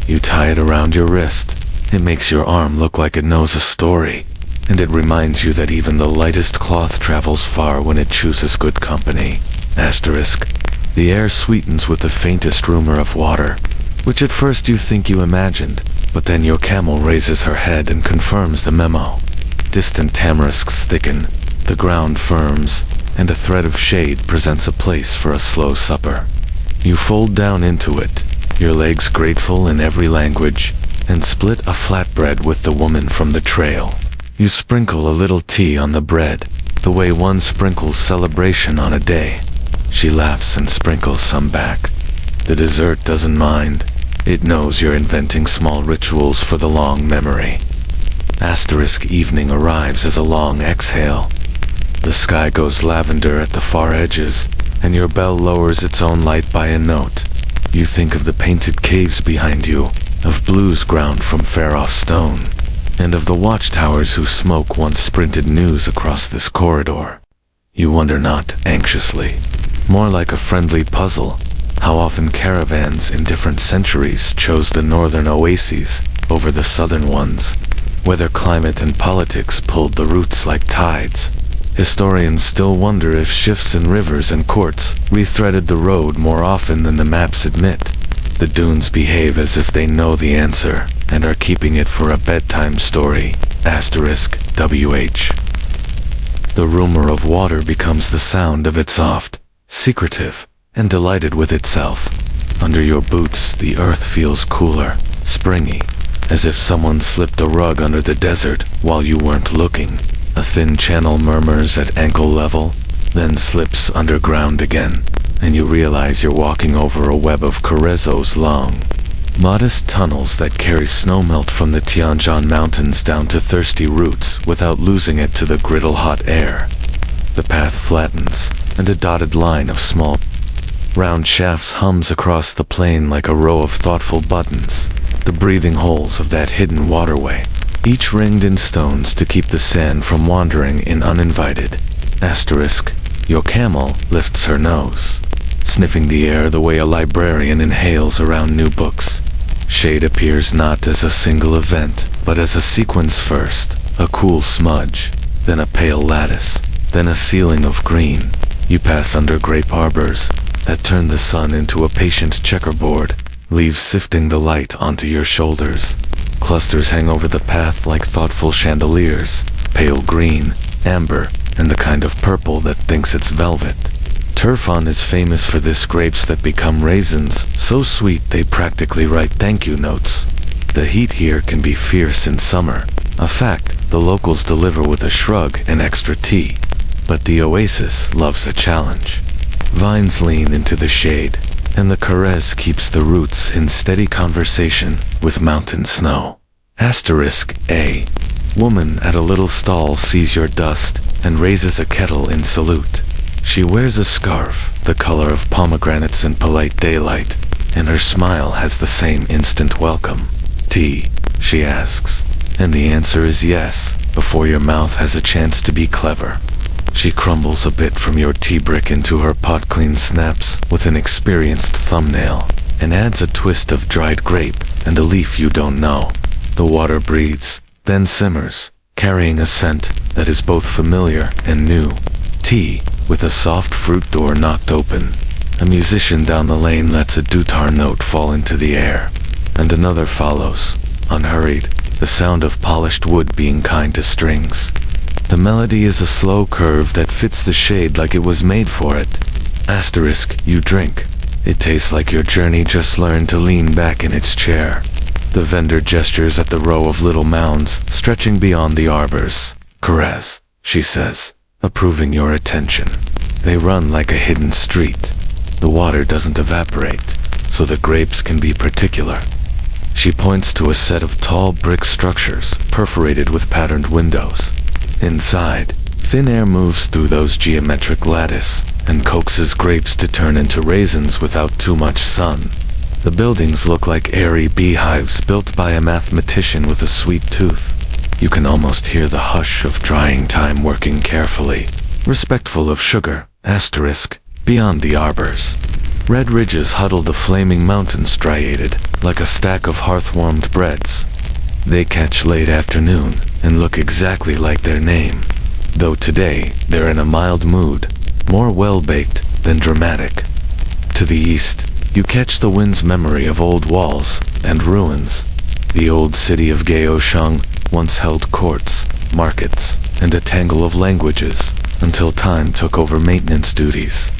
You tie it around your wrist. It makes your arm look like it knows a story, and it reminds you that even the lightest cloth travels far when it chooses good company. The air sweetens with the faintest rumor of water, which at first you think you imagined, but then your camel raises her head and confirms the memo. Distant tamarisks thicken, the ground firms, and a thread of shade presents a place for a slow supper. You fold down into it, your legs grateful in every language, and split a flatbread with the woman from the trail. You sprinkle a little tea on the bread, the way one sprinkles celebration on a day. She laughs and sprinkles some back. The dessert doesn't mind. It knows you're inventing small rituals for the long memory. Evening arrives as a long exhale. The sky goes lavender at the far edges, and your bell lowers its own light by a note. You think of the painted caves behind you, of blues ground from far-off stone, and of the watchtowers whose smoke once sprinted news across this corridor. You wonder not anxiously, more like a friendly puzzle, how often caravans in different centuries chose the northern oases over the southern ones, whether climate and politics pulled the routes like tides. Historians still wonder if shifts in rivers and courts rethreaded the road more often than the maps admit. The dunes behave as if they know the answer and are keeping it for a bedtime story. WH. The rumor of water becomes the sound of it, soft, secretive, and delighted with itself. Under your boots, the earth feels cooler, springy, as if someone slipped a rug under the desert while you weren't looking. A thin channel murmurs at ankle level, then slips underground again, and you realize you're walking over a web of karezos long, modest tunnels that carry snowmelt from the Tianjin mountains down to thirsty roots without losing it to the griddle-hot air. The path flattens, and a dotted line of small, round shafts hums across the plain like a row of thoughtful buttons, the breathing holes of that hidden waterway. each ringed in stones to keep the sand from wandering in uninvited. Asterisk, your camel lifts her nose, sniffing the air the way a librarian inhales around new books. Shade appears not as a single event, but as a sequence first, a cool smudge, then a pale lattice, then a ceiling of green. You pass under grape arbors that turn the sun into a patient checkerboard, leaves sifting the light onto your shoulders. Clusters hang over the path like thoughtful chandeliers, pale green, amber, and the kind of purple that thinks it's velvet. Turfan is famous for this grapes that become raisins, so sweet they practically write thank you notes. The heat here can be fierce in summer, a fact the locals deliver with a shrug and extra tea. But the oasis loves a challenge. Vines lean into the shade, and the karez keeps the roots in steady conversation with mountain snow. Asterisk A. Woman at a little stall sees your dust and raises a kettle in salute. She wears a scarf, the color of pomegranates in polite daylight, and her smile has the same instant welcome. Tea, she asks, and the answer is yes, before your mouth has a chance to be clever. She crumbles a bit from your tea brick into her pot, clean snaps with an experienced thumbnail, and adds a twist of dried grape and a leaf you don't know. The water breathes, then simmers, carrying a scent that is both familiar and new. Tea, with a soft fruit door knocked open. A musician down the lane lets a dutar note fall into the air, and another follows, unhurried, the sound of polished wood being kind to strings. The melody is a slow curve that fits the shade like it was made for it. Asterisk, you drink. It tastes like your journey just learned to lean back in its chair. The vendor gestures at the row of little mounds stretching beyond the arbors. Karez, she says, approving your attention. They run like a hidden street. The water doesn't evaporate, so the grapes can be particular. She points to a set of tall brick structures perforated with patterned windows. Inside, thin air moves through those geometric lattice and coaxes grapes to turn into raisins without too much sun. The buildings look like airy beehives built by a mathematician with a sweet tooth. You can almost hear the hush of drying time working carefully, respectful of sugar, asterisk, beyond the arbors. Red ridges huddle the flaming mountains striated, like a stack of hearth-warmed breads. They catch late afternoon and look exactly like their name, though today they're in a mild mood, more well-baked than dramatic. To the east, you catch the wind's memory of old walls and ruins. The old city of Gaosheng once held courts, markets, and a tangle of languages, until time took over maintenance duties.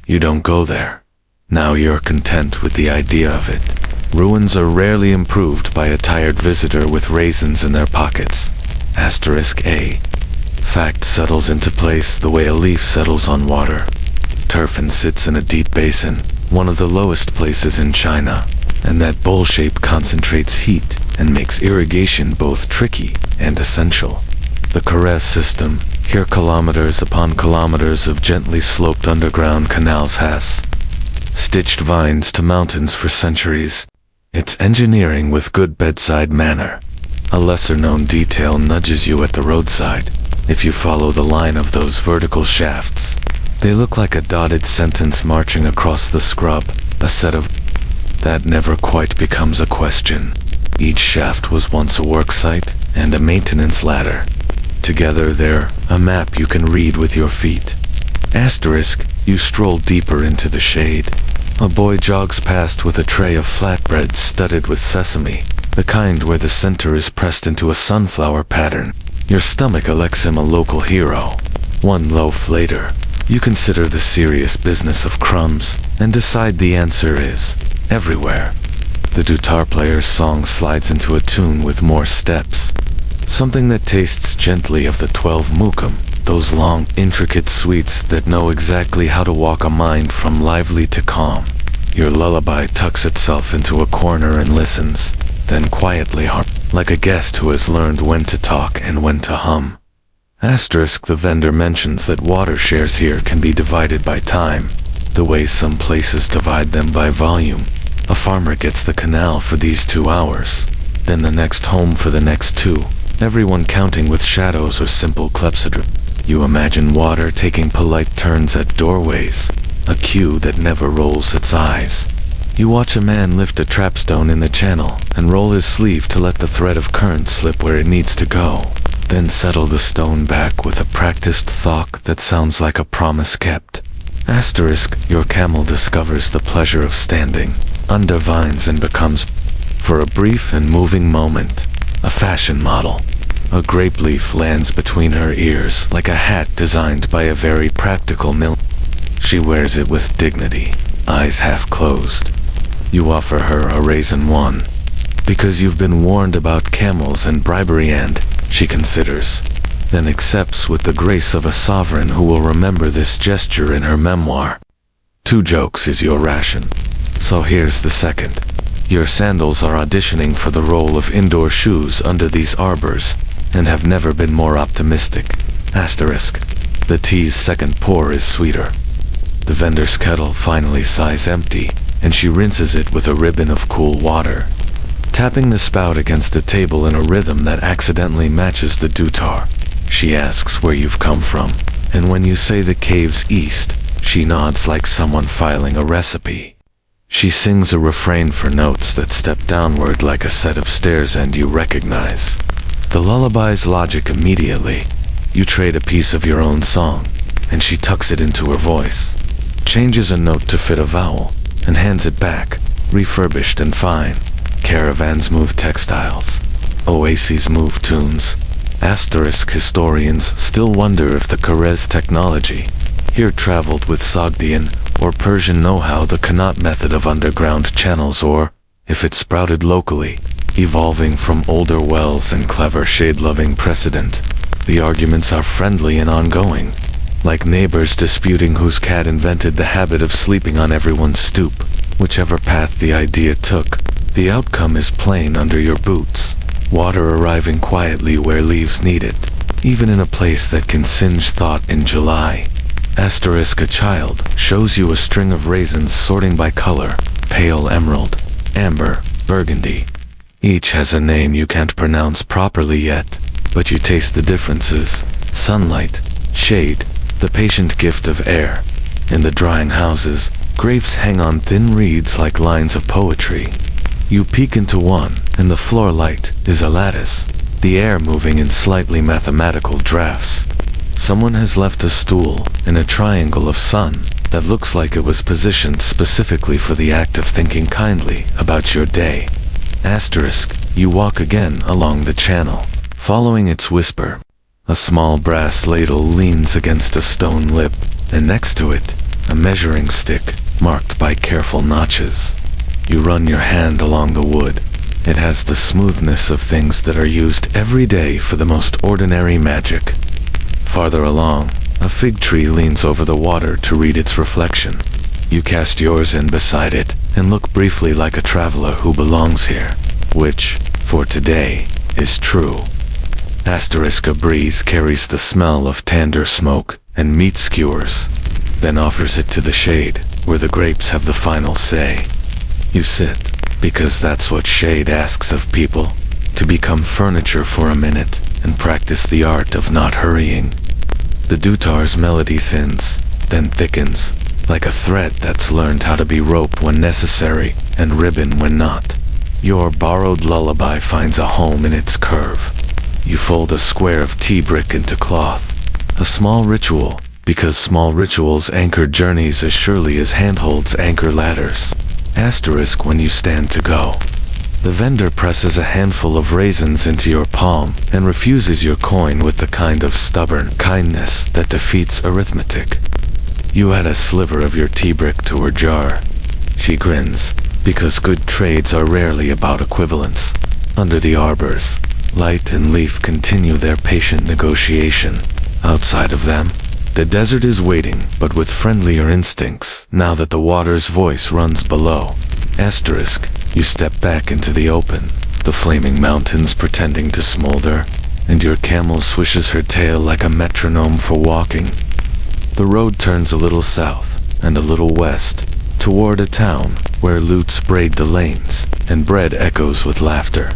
You don't go there. Now you're content with the idea of it. Ruins are rarely improved by a tired visitor with raisins in their pockets. Asterisk A. Fact settles into place the way a leaf settles on water. Turfan sits in a deep basin, one of the lowest places in China, and that bowl shape concentrates heat and makes irrigation both tricky and essential. The karez system, here kilometers upon kilometers of gently sloped underground canals has stitched vines to mountains for centuries. It's engineering with good bedside manner. A lesser-known detail nudges you at the roadside. If you follow the line of those vertical shafts, they look like a dotted sentence marching across the scrub, a set of that never quite becomes a question. Each shaft was once a work site and a maintenance ladder. Together they're a map you can read with your feet. Asterisk, you stroll deeper into the shade. A boy jogs past with a tray of flatbreads studded with sesame, the kind where the center is pressed into a sunflower pattern. Your stomach elects him a local hero. One loaf later, you consider the serious business of crumbs and decide the answer is everywhere. The dutar player's song slides into a tune with more steps. Something that tastes gently of the 12 mukam, those long, intricate sweets that know exactly how to walk a mind from lively to calm. Your lullaby tucks itself into a corner and listens, then quietly hum, like a guest who has learned when to talk and when to hum. Asterisk, the vendor mentions that water shares here can be divided by time, the way some places divide them by volume. A farmer gets the canal for these 2 hours, then the next home for the next 2, everyone counting with shadows or simple clepsydra. You imagine water taking polite turns at doorways, a queue that never rolls its eyes. You watch a man lift a trapstone in the channel and roll his sleeve to let the thread of current slip where it needs to go, then settle the stone back with a practiced thok that sounds like a promise kept. Asterisk, your camel discovers the pleasure of standing under vines and becomes, for a brief and moving moment, a fashion model. A grape leaf lands between her ears like a hat designed by a very practical mill. She wears it with dignity, eyes half closed. You offer her a raisin one, because you've been warned about camels and bribery, and she considers, then accepts with the grace of a sovereign who will remember this gesture in her memoir. 2 jokes is your ration. So here's the second. Your sandals are auditioning for the role of indoor shoes under these arbors, and have never been more optimistic. Asterisk. The tea's second pour is sweeter. The vendor's kettle finally sighs empty, and she rinses it with a ribbon of cool water, tapping the spout against the table in a rhythm that accidentally matches the dutar. She asks where you've come from, and when you say the caves east, she nods like someone filing a recipe. She sings a refrain for notes that step downward like a set of stairs, and you recognize the lullaby's logic immediately. You trade a piece of your own song, and she tucks it into her voice, changes a note to fit a vowel, and hands it back, refurbished and fine. Caravans move textiles. Oases move tunes. Asterisk, historians still wonder if the karez technology here traveled with Sogdian or Persian know-how, the Kanat method of underground channels, or if it sprouted locally, evolving from older wells and clever shade-loving precedent. The arguments are friendly and ongoing, like neighbors disputing whose cat invented the habit of sleeping on everyone's stoop. Whichever path the idea took, the outcome is plain under your boots. Water arriving quietly where leaves need it, even in a place that can singe thought in July. Asterisk, a child shows you a string of raisins sorting by color: pale emerald, amber, burgundy. Each has a name you can't pronounce properly yet, but you taste the differences. Sunlight, shade, the patient gift of air. In the drying houses, grapes hang on thin reeds like lines of poetry. You peek into one, and the floor light is a lattice, the air moving in slightly mathematical drafts. Someone has left a stool in a triangle of sun that looks like it was positioned specifically for the act of thinking kindly about your day. Asterisk, you walk again along the channel, following its whisper. A small brass ladle leans against a stone lip, and next to it, a measuring stick marked by careful notches. You run your hand along the wood. It has the smoothness of things that are used every day for the most ordinary magic. Farther along, a fig tree leans over the water to read its reflection. You cast yours in beside it and look briefly like a traveler who belongs here, which, for today, is true. Asterisk, a breeze carries the smell of tender smoke and meat skewers, then offers it to the shade, where the grapes have the final say. You sit, because that's what shade asks of people, to become furniture for a minute and practice the art of not hurrying. The dutar's melody thins, then thickens, like a thread that's learned how to be rope when necessary and ribbon when not. Your borrowed lullaby finds a home in its curve. You fold a square of tea brick into cloth, a small ritual, because small rituals anchor journeys as surely as handholds anchor ladders. Asterisk, when you stand to go, the vendor presses a handful of raisins into your palm and refuses your coin with the kind of stubborn kindness that defeats arithmetic. You add a sliver of your tea brick to her jar. She grins, because good trades are rarely about equivalence. Under the arbors, light and leaf continue their patient negotiation. Outside of them, the desert is waiting, but with friendlier instincts, now that the water's voice runs below. Asterisk, you step back into the open, the flaming mountains pretending to smolder, and your camel swishes her tail like a metronome for walking. The road turns a little south and a little west, toward a town where lutes braid the lanes and bread echoes with laughter.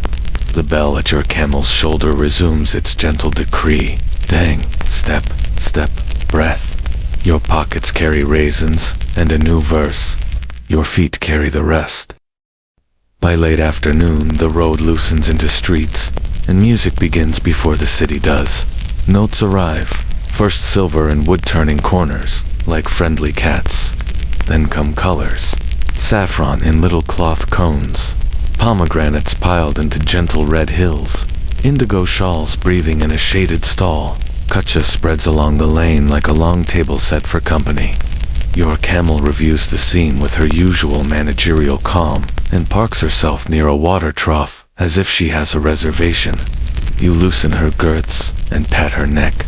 The bell at your camel's shoulder resumes its gentle decree. Dang, step, step, breath. Your pockets carry raisins and a new verse. Your feet carry the rest. By late afternoon, the road loosens into streets, and music begins before the city does. Notes arrive, first silver and wood-turning corners, like friendly cats. Then come colors. Saffron in little cloth cones, pomegranates piled into gentle red hills, indigo shawls breathing in a shaded stall. Kucha spreads along the lane like a long table set for company. Your camel reviews the scene with her usual managerial calm and parks herself near a water trough as if she has a reservation. You loosen her girths and pat her neck.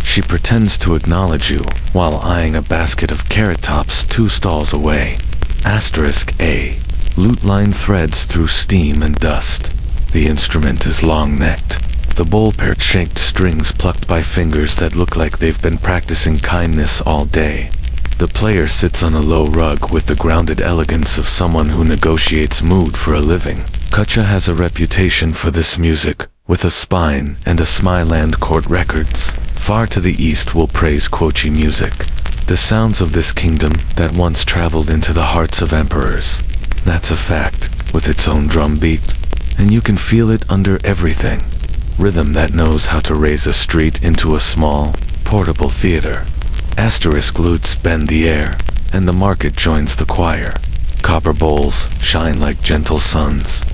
She pretends to acknowledge you while eyeing a basket of carrot tops 2 stalls away. *A. Lute line threads through steam and dust. The instrument is long-necked. The bowl-shanked strings plucked by fingers that look like they've been practicing kindness all day. The player sits on a low rug with the grounded elegance of someone who negotiates mood for a living. Kucha has a reputation for this music, with a spine and a Smiland court records. Far to the east will praise Quochi music, the sounds of this kingdom that once traveled into the hearts of emperors. That's a fact, with its own drum beat, and you can feel it under everything. Rhythm that knows how to raise a street into a small, portable theater. Lutes bend the air, and the market joins the choir. Copper bowls shine like gentle suns.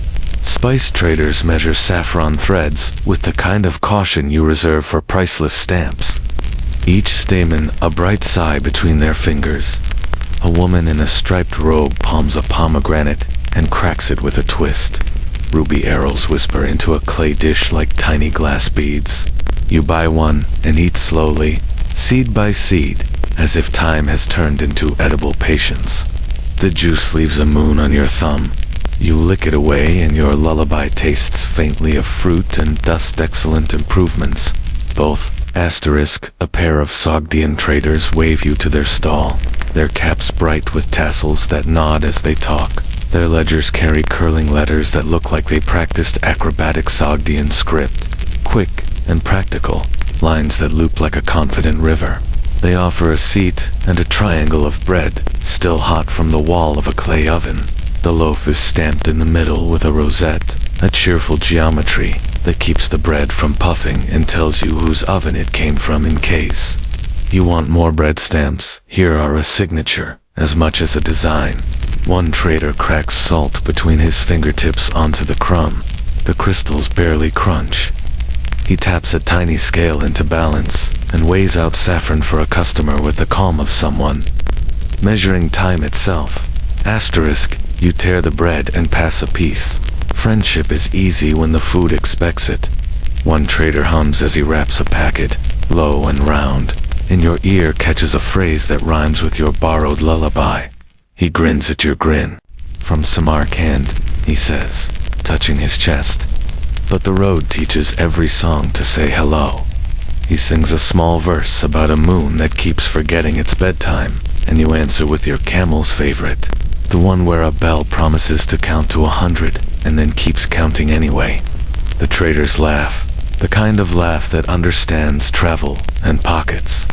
Spice traders measure saffron threads with the kind of caution you reserve for priceless stamps. Each stamen a bright sigh between their fingers. A woman in a striped robe palms a pomegranate and cracks it with a twist. Ruby arrows whisper into a clay dish like tiny glass beads. You buy one and eat slowly, seed by seed, as if time has turned into edible patience. The juice leaves a moon on your thumb. You lick it away and your lullaby tastes faintly of fruit and dust. Excellent improvements. Both. A pair of Sogdian traders wave you to their stall, their caps bright with tassels that nod as they talk. Their ledgers carry curling letters that look like they practiced acrobatic Sogdian script. Quick and practical, lines that loop like a confident river. They offer a seat and a triangle of bread, still hot from the wall of a clay oven. The loaf is stamped in the middle with a rosette, a cheerful geometry that keeps the bread from puffing and tells you whose oven it came from in case you want more bread stamps. Here are a signature, as much as a design. One trader cracks salt between his fingertips onto the crumb. The crystals barely crunch. He taps a tiny scale into balance and weighs out saffron for a customer with the calm of someone measuring time itself. You tear the bread and pass a piece. Friendship is easy when the food expects it. One trader hums as he wraps a packet, low and round. In your ear catches a phrase that rhymes with your borrowed lullaby. He grins at your grin. From Samarkand, he says, touching his chest. But the road teaches every song to say hello. He sings a small verse about a moon that keeps forgetting it's bedtime, and you answer with your camel's favorite. The one where a bell promises to count to 100 and then keeps counting anyway. The traders laugh, the kind of laugh that understands travel and pockets,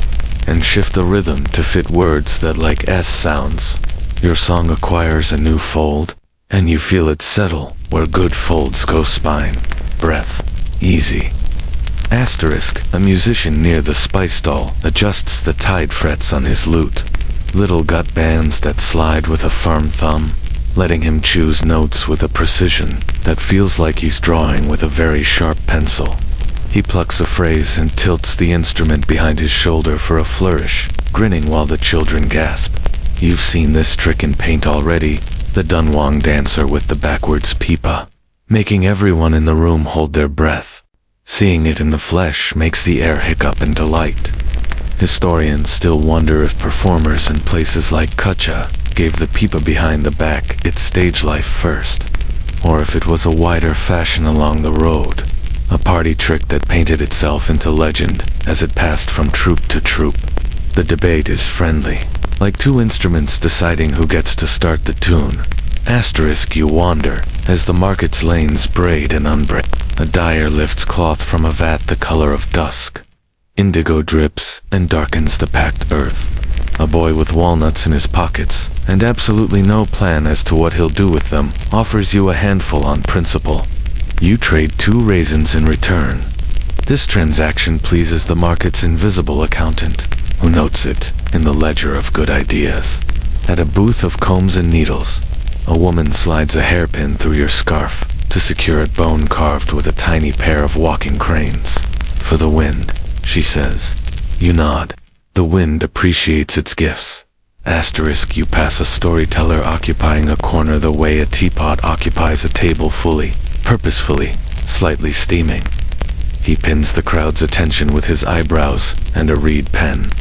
and shift the rhythm to fit words that like S sounds. Your song acquires a new fold, and you feel it settle where good folds go spine, breath, easy. A musician near the spice stall adjusts the tied frets on his lute. Little gut bands that slide with a firm thumb, letting him choose notes with a precision that feels like he's drawing with a very sharp pencil. He plucks a phrase and tilts the instrument behind his shoulder for a flourish, grinning while the children gasp. You've seen this trick in paint already, the Dunhuang dancer with the backwards pipa, making everyone in the room hold their breath. Seeing it in the flesh makes the air hiccup in delight. Historians still wonder if performers in places like Kucha gave the pipa behind the back its stage life first, or if it was a wider fashion along the road, a party trick that painted itself into legend as it passed from troupe to troupe. The debate is friendly, like two instruments deciding who gets to start the tune. Asterisk you wander, as the market's lanes braid and unbraid. A dyer lifts cloth from a vat the color of dusk. Indigo drips and darkens the packed earth. A boy with walnuts in his pockets, and absolutely no plan as to what he'll do with them, offers you a handful on principle. You trade 2 raisins in return. This transaction pleases the market's invisible accountant, who notes it in the ledger of good ideas. At a booth of combs and needles, a woman slides a hairpin through your scarf to secure it bone carved with a tiny pair of walking cranes. For the wind, she says. You nod. The wind appreciates its gifts. Asterisk you pass a storyteller occupying a corner the way a teapot occupies a table fully, purposefully, slightly steaming. He pins the crowd's attention with his eyebrows and a reed pen,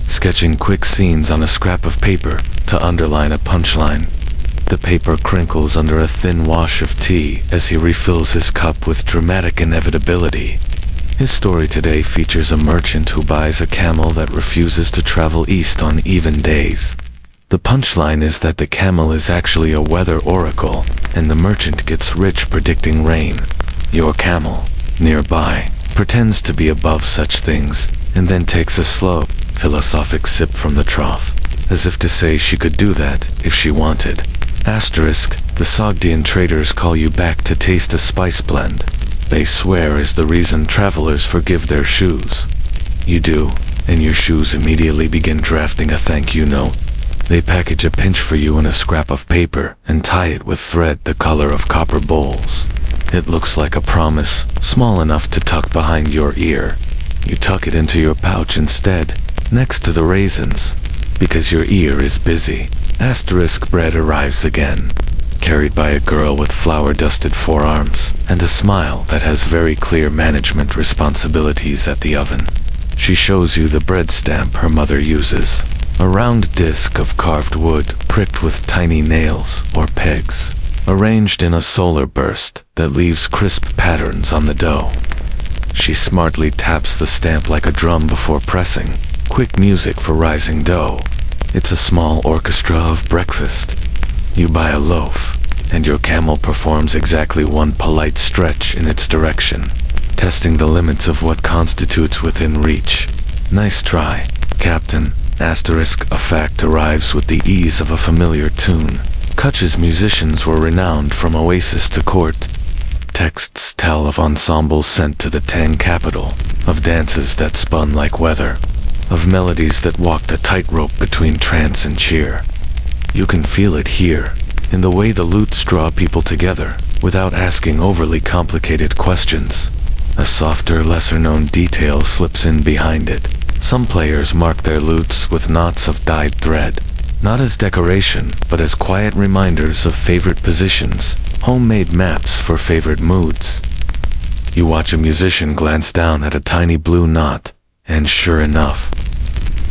sketching quick scenes on a scrap of paper to underline a punchline. The paper crinkles under a thin wash of tea as he refills his cup with dramatic inevitability. His story today features a merchant who buys a camel that refuses to travel east on even days. The punchline is that the camel is actually a weather oracle, and the merchant gets rich predicting rain. Your camel, nearby, pretends to be above such things, and then takes a slow, philosophic sip from the trough, as if to say she could do that if she wanted. Asterisk, the Sogdian traders call you back to taste a spice blend. They swear is the reason travelers forgive their shoes. You do, and your shoes immediately begin drafting a thank you note. They package a pinch for you in a scrap of paper and tie it with thread the color of copper bowls. It looks like a promise, small enough to tuck behind your ear. You tuck it into your pouch instead, next to the raisins, because your ear is busy. Asterisk bread arrives again, carried by a girl with flour-dusted forearms and a smile that has very clear management responsibilities at the oven. She shows you the bread stamp her mother uses, a round disc of carved wood pricked with tiny nails or pegs, arranged in a solar burst that leaves crisp patterns on the dough. She smartly taps the stamp like a drum before pressing, quick music for rising dough. It's a small orchestra of breakfast. You buy a loaf, and your camel performs exactly one polite stretch in its direction, testing the limits of what constitutes within reach. Nice try, Captain. Asterisk, a fact arrives with the ease of a familiar tune. Kucha's musicians were renowned from oasis to court. Texts tell of ensembles sent to the Tang capital, of dances that spun like weather, of melodies that walked a tightrope between trance and cheer. You can feel it here, in the way the lutes draw people together, without asking overly complicated questions. A softer, lesser-known detail slips in behind it. Some players mark their lutes with knots of dyed thread, not as decoration, but as quiet reminders of favorite positions, homemade maps for favorite moods. You watch a musician glance down at a tiny blue knot, and sure enough,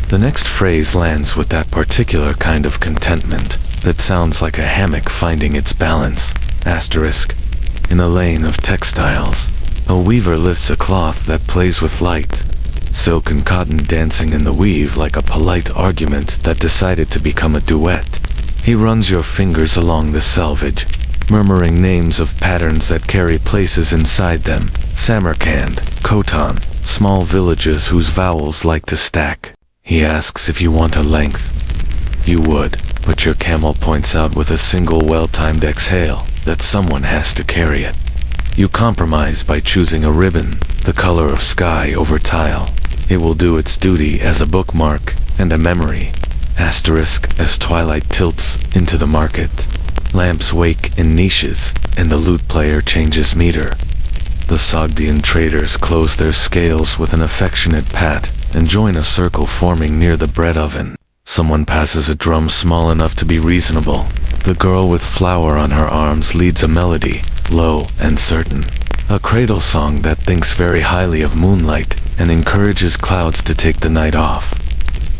the next phrase lands with that particular kind of contentment that sounds like a hammock finding its balance. Asterisk, in a lane of textiles, a weaver lifts a cloth that plays with light, silk and cotton dancing in the weave like a polite argument that decided to become a duet. He runs your fingers along the selvage, murmuring names of patterns that carry places inside them. Samarkand, Khotan, small villages whose vowels like to stack. He asks if you want a length. You would, but your camel points out with a single well-timed exhale that someone has to carry it. You compromise by choosing a ribbon, the color of sky over tile. It will do its duty as a bookmark and a memory. Asterisk, as twilight tilts into the market, lamps wake in niches, and the lute player changes meter. The Sogdian traders close their scales with an affectionate pat and join a circle forming near the bread oven. Someone passes a drum small enough to be reasonable. The girl with flour on her arms leads a melody, low and certain. A cradle song that thinks very highly of moonlight and encourages clouds to take the night off.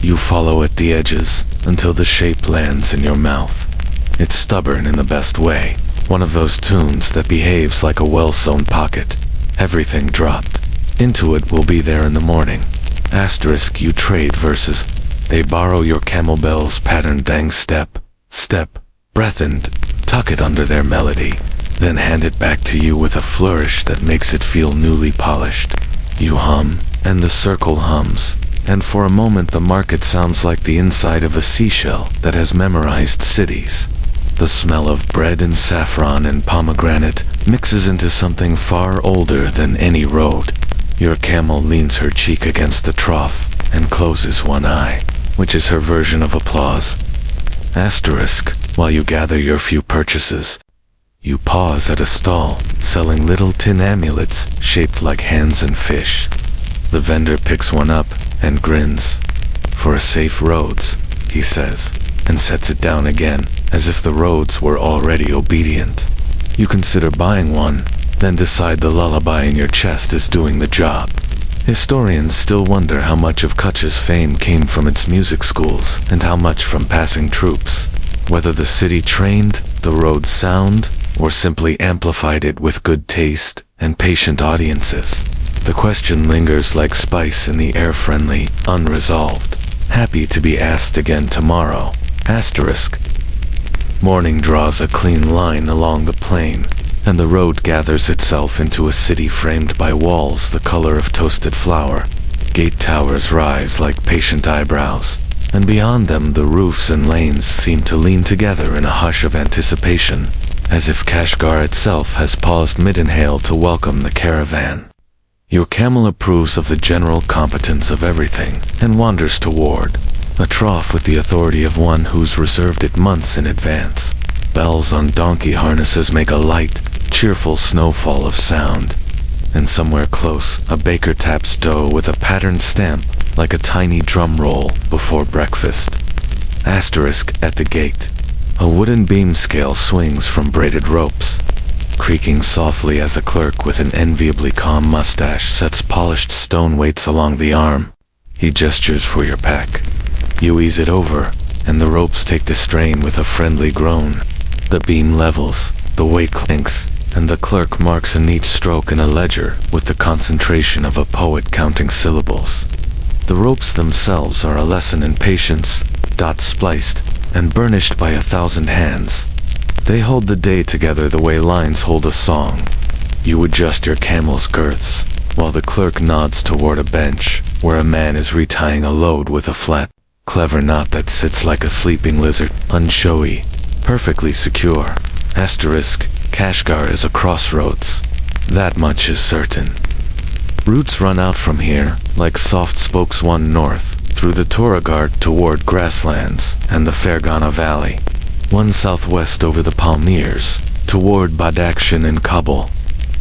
You follow at the edges until the shape lands in your mouth. It's stubborn in the best way. One of those tunes that behaves like a well-sewn pocket. Everything dropped. Into it will be there in the morning. Asterisk, you trade versus. They borrow your camel bell's patterned dang step, breathened, tuck it under their melody, then hand it back to you with a flourish that makes it feel newly polished. You hum, and the circle hums, and for a moment the market sounds like the inside of a seashell that has memorized cities. The smell of bread and saffron and pomegranate mixes into something far older than any road. Your camel leans her cheek against the trough and closes one eye, which is her version of applause. Asterisk, while you gather your few purchases, you pause at a stall selling little tin amulets shaped like hands and fish. The vendor picks one up and grins. "For safe roads," he says, and sets it down again, as if the roads were already obedient. You consider buying one, then decide the lullaby in your chest is doing the job. Historians still wonder how much of Kucha's fame came from its music schools and how much from passing troops. Whether the city trained the road's sound or simply amplified it with good taste and patient audiences. The question lingers like spice in the air, friendly, unresolved, happy to be asked again tomorrow. Asterisk. Morning draws a clean line along the plain, and the road gathers itself into a city framed by walls the color of toasted flour. Gate towers rise like patient eyebrows, and beyond them the roofs and lanes seem to lean together in a hush of anticipation, as if Kashgar itself has paused mid-inhale to welcome the caravan. Your camel approves of the general competence of everything and wanders toward a trough with the authority of one who's reserved it months in advance. Bells on donkey harnesses make a light, cheerful snowfall of sound, and somewhere close a baker taps dough with a patterned stamp like a tiny drum roll before breakfast. Asterisk at the gate. A wooden beam scale swings from braided ropes, creaking softly as a clerk with an enviably calm mustache sets polished stone weights along the arm. He gestures for your pack. You ease it over, and the ropes take the strain with a friendly groan. The beam levels, the weight clinks, and the clerk marks a neat stroke in a ledger with the concentration of a poet counting syllables. The ropes themselves are a lesson in patience, dots spliced and burnished by 1,000 hands. They hold the day together the way lines hold a song. You adjust your camel's girths, while the clerk nods toward a bench where a man is retying a load with a flat, clever knot that sits like a sleeping lizard, unshowy, perfectly secure. Asterisk, Kashgar is a crossroads. That much is certain. Routes run out from here, like soft spokes one north, through the Toragard toward grasslands and the Fergana Valley. One southwest over the Pamirs, toward Badakhshan and Kabul.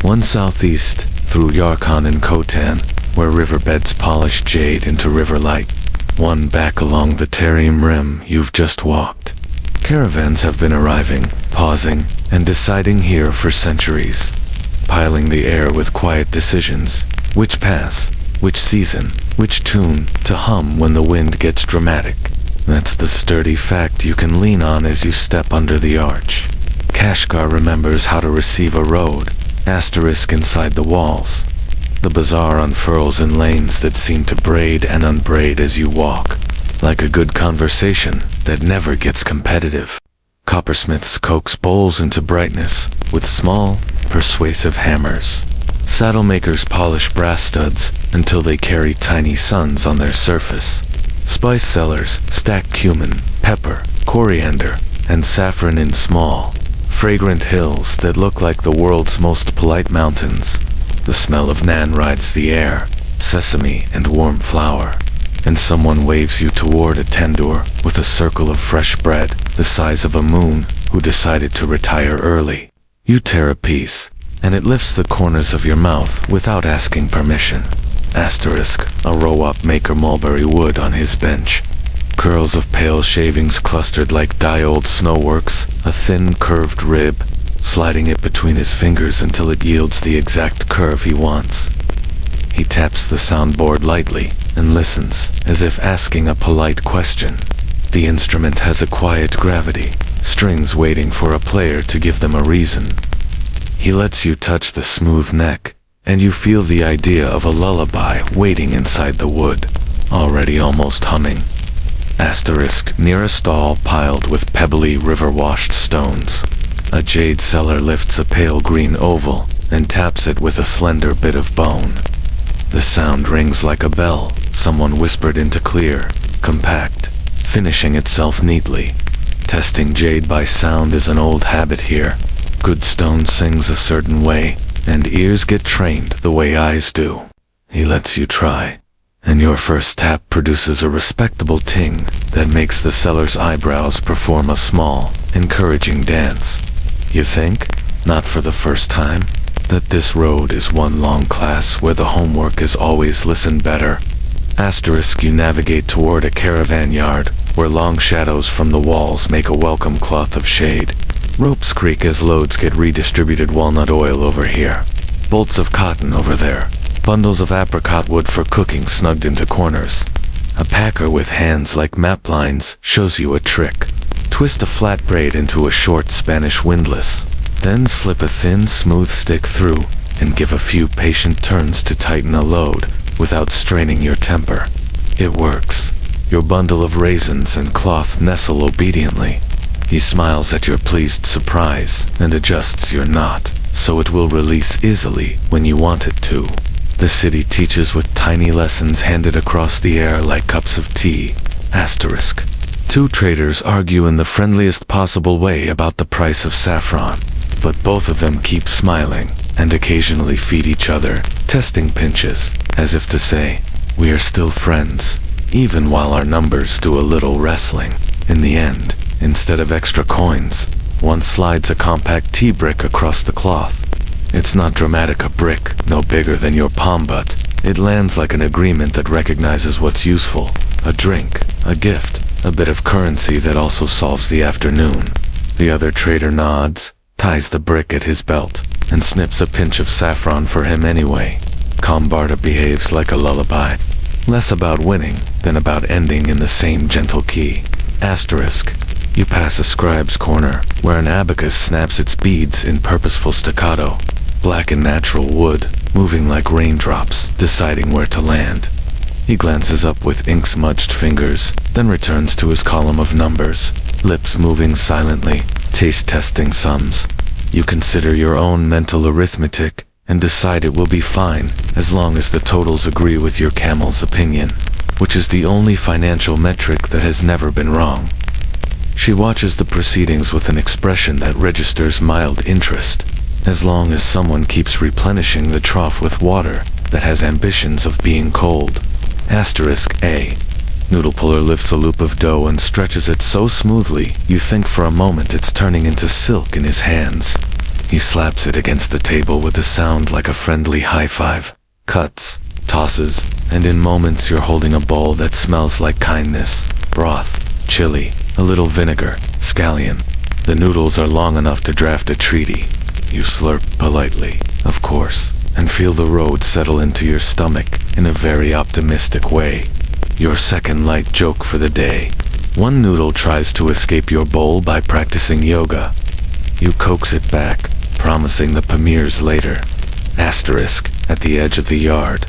One southeast, through Yarkhan and Khotan, where riverbeds polish jade into river light. One back along the Tarim rim you've just walked. Caravans have been arriving, pausing, and deciding here for centuries, piling the air with quiet decisions. Which pass, which season, which tune to hum when the wind gets dramatic. That's the sturdy fact you can lean on as you step under the arch. Kashgar remembers how to receive a road, asterisk inside the walls. The bazaar unfurls in lanes that seem to braid and unbraid as you walk, like a good conversation that never gets competitive. Coppersmiths coax bowls into brightness with small, persuasive hammers. Saddlemakers polish brass studs until they carry tiny suns on their surface. Spice sellers stack cumin, pepper, coriander, and saffron in small, fragrant hills that look like the world's most polite mountains. The smell of naan rides the air, sesame and warm flour, and someone waves you toward a tandoor with a circle of fresh bread the size of a moon who decided to retire early. You tear a piece, and it lifts the corners of your mouth without asking permission. Asterisk, a rawap maker mulberry wood on his bench. Curls of pale shavings clustered like die-old snowworks, a thin curved rib, sliding it between his fingers until it yields the exact curve he wants. He taps the soundboard lightly and listens, as if asking a polite question. The instrument has a quiet gravity, strings waiting for a player to give them a reason. He lets you touch the smooth neck, and you feel the idea of a lullaby waiting inside the wood, already almost humming. Asterisk, near a stall piled with pebbly river-washed stones. A jade seller lifts a pale green oval and taps it with a slender bit of bone. The sound rings like a bell, someone whispered into clear, compact, finishing itself neatly. Testing jade by sound is an old habit here. Good stone sings a certain way, and ears get trained the way eyes do. He lets you try, and your first tap produces a respectable ting that makes the seller's eyebrows perform a small, encouraging dance. You think, not for the first time, that this road is one long class where the homework is always listen better. Asterisk, you navigate toward a caravan yard, where long shadows from the walls make a welcome cloth of shade. Ropes creak as loads get redistributed. Walnut oil over here, bolts of cotton over there, bundles of apricot wood for cooking snugged into corners. A packer with hands like map lines shows you a trick. Twist a flat braid into a short Spanish windlass, then slip a thin, smooth stick through, and give a few patient turns to tighten a load without straining your temper. It works. Your bundle of raisins and cloth nestle obediently. He smiles at your pleased surprise and adjusts your knot, so it will release easily when you want it to. The city teaches with tiny lessons handed across the air like cups of tea. Asterisk. Two traders argue in the friendliest possible way about the price of saffron, but both of them keep smiling and occasionally feed each other testing pinches, as if to say, we are still friends, even while our numbers do a little wrestling. In the end, instead of extra coins, one slides a compact tea brick across the cloth. It's not dramatic, a brick, no bigger than your palm, but it lands like an agreement that recognizes what's useful. A drink, a gift, a bit of currency that also solves the afternoon. The other trader nods, ties the brick at his belt, and snips a pinch of saffron for him anyway. Combarda behaves like a lullaby, less about winning than about ending in the same gentle key. Asterisk. You pass a scribe's corner, where an abacus snaps its beads in purposeful staccato. Black and natural wood, moving like raindrops, deciding where to land. He glances up with ink-smudged fingers, then returns to his column of numbers, lips moving silently, taste-testing sums. You consider your own mental arithmetic, and decide it will be fine, as long as the totals agree with your camel's opinion, which is the only financial metric that has never been wrong. She watches the proceedings with an expression that registers mild interest, as long as someone keeps replenishing the trough with water that has ambitions of being cold. Asterisk A. Noodle puller lifts a loop of dough and stretches it so smoothly you think for a moment it's turning into silk in his hands. He slaps it against the table with a sound like a friendly high five, cuts, tosses, and in moments you're holding a bowl that smells like kindness, broth, chili, a little vinegar, scallion. The noodles are long enough to draft a treaty. You slurp politely, of course, and feel the road settle into your stomach in a very optimistic way. Your second light joke for the day. One noodle tries to escape your bowl by practicing yoga. You coax it back, promising the Pamirs later. Asterisk. At the edge of the yard,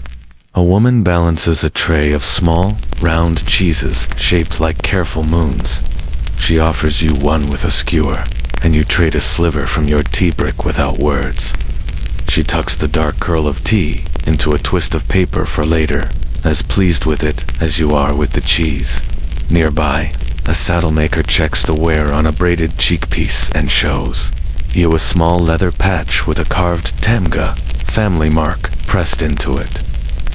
a woman balances a tray of small, round cheeses shaped like careful moons. She offers you one with a skewer, and you trade a sliver from your tea brick without words. She tucks the dark curl of tea into a twist of paper for later, as pleased with it as you are with the cheese. Nearby, a saddle maker checks the wear on a braided cheek piece and shows you a small leather patch with a carved Tamga family mark pressed into it.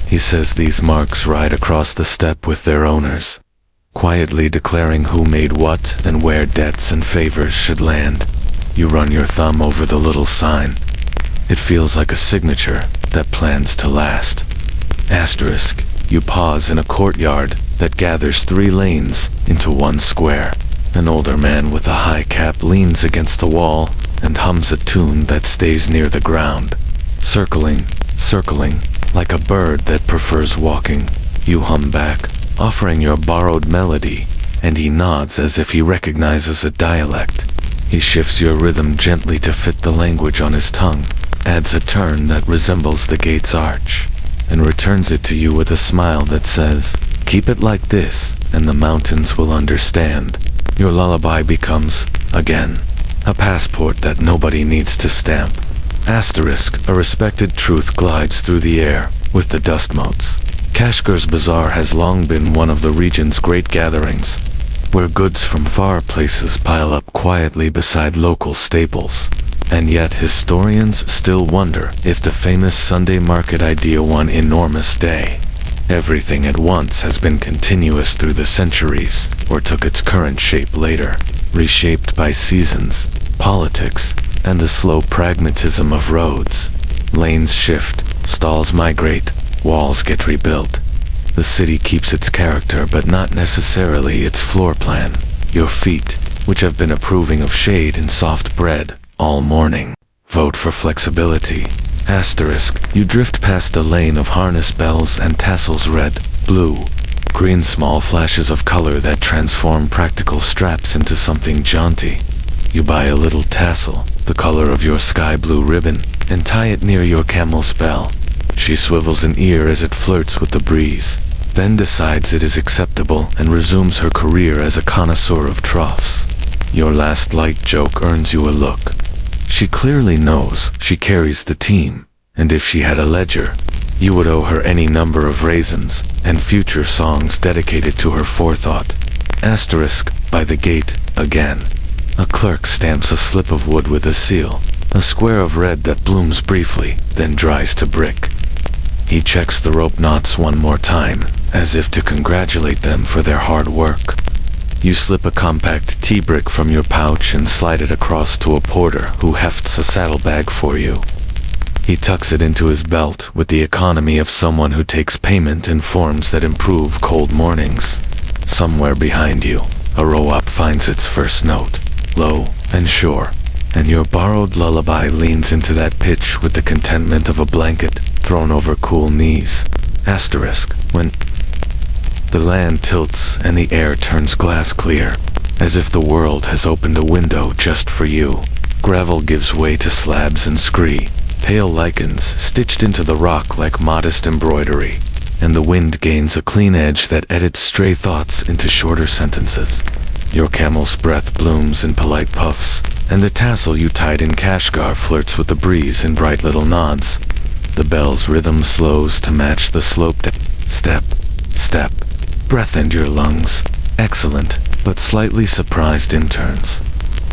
He says these marks ride across the steppe with their owners, quietly declaring who made what and where debts and favors should land. You run your thumb over the little sign. It feels like a signature that plans to last. Asterisk. You pause in a courtyard that gathers 3 lanes into one square. An older man with a high cap leans against the wall and hums a tune that stays near the ground. Circling, circling, like a bird that prefers walking. You hum back, offering your borrowed melody, and he nods as if he recognizes a dialect. He shifts your rhythm gently to fit the language on his tongue, adds a turn that resembles the gate's arch, and returns it to you with a smile that says, "Keep it like this, and the mountains will understand." Your lullaby becomes, again, A passport that nobody needs to stamp. Asterisk, a respected truth glides through the air, with the dust motes. Kashgar's bazaar has long been one of the region's great gatherings, where goods from far places pile up quietly beside local staples. And yet historians still wonder if the famous Sunday market idea one enormous day. Everything at once has been continuous through the centuries, or took its current shape later, reshaped by seasons, politics, and the slow pragmatism of roads. Lanes shift, stalls migrate, walls get rebuilt. The city keeps its character but not necessarily its floor plan. Your feet, which have been approving of shade and soft bread all morning, vote for flexibility. Asterisk, you drift past a lane of harness bells and tassels, red, blue, green, small flashes of color that transform practical straps into something jaunty. You buy a little tassel, the color of your sky blue ribbon, and tie it near your camel's bell. She swivels an ear as it flirts with the breeze, then decides it is acceptable and resumes her career as a connoisseur of troughs. Your last light joke earns you a look. She clearly knows she carries the team, and if she had a ledger, you would owe her any number of raisins and future songs dedicated to her forethought. Asterisk, by the gate, again. A clerk stamps a slip of wood with a seal, a square of red that blooms briefly, then dries to brick. He checks the rope knots one more time, as if to congratulate them for their hard work. You slip a compact tea brick from your pouch and slide it across to a porter who hefts a saddlebag for you. He tucks it into his belt with the economy of someone who takes payment in forms that improve cold mornings. Somewhere behind you, a rawap finds its first note, low and sure, and your borrowed lullaby leans into that pitch with the contentment of a blanket thrown over cool knees. Asterisk, when the land tilts and the air turns glass clear, as if the world has opened a window just for you. Gravel gives way to slabs and scree, pale lichens stitched into the rock like modest embroidery, and the wind gains a clean edge that edits stray thoughts into shorter sentences. Your camel's breath blooms in polite puffs, and the tassel you tied in Kashgar flirts with the breeze in bright little nods. The bell's rhythm slows to match the sloped step, step, breath and your lungs. Excellent, but slightly surprised interns.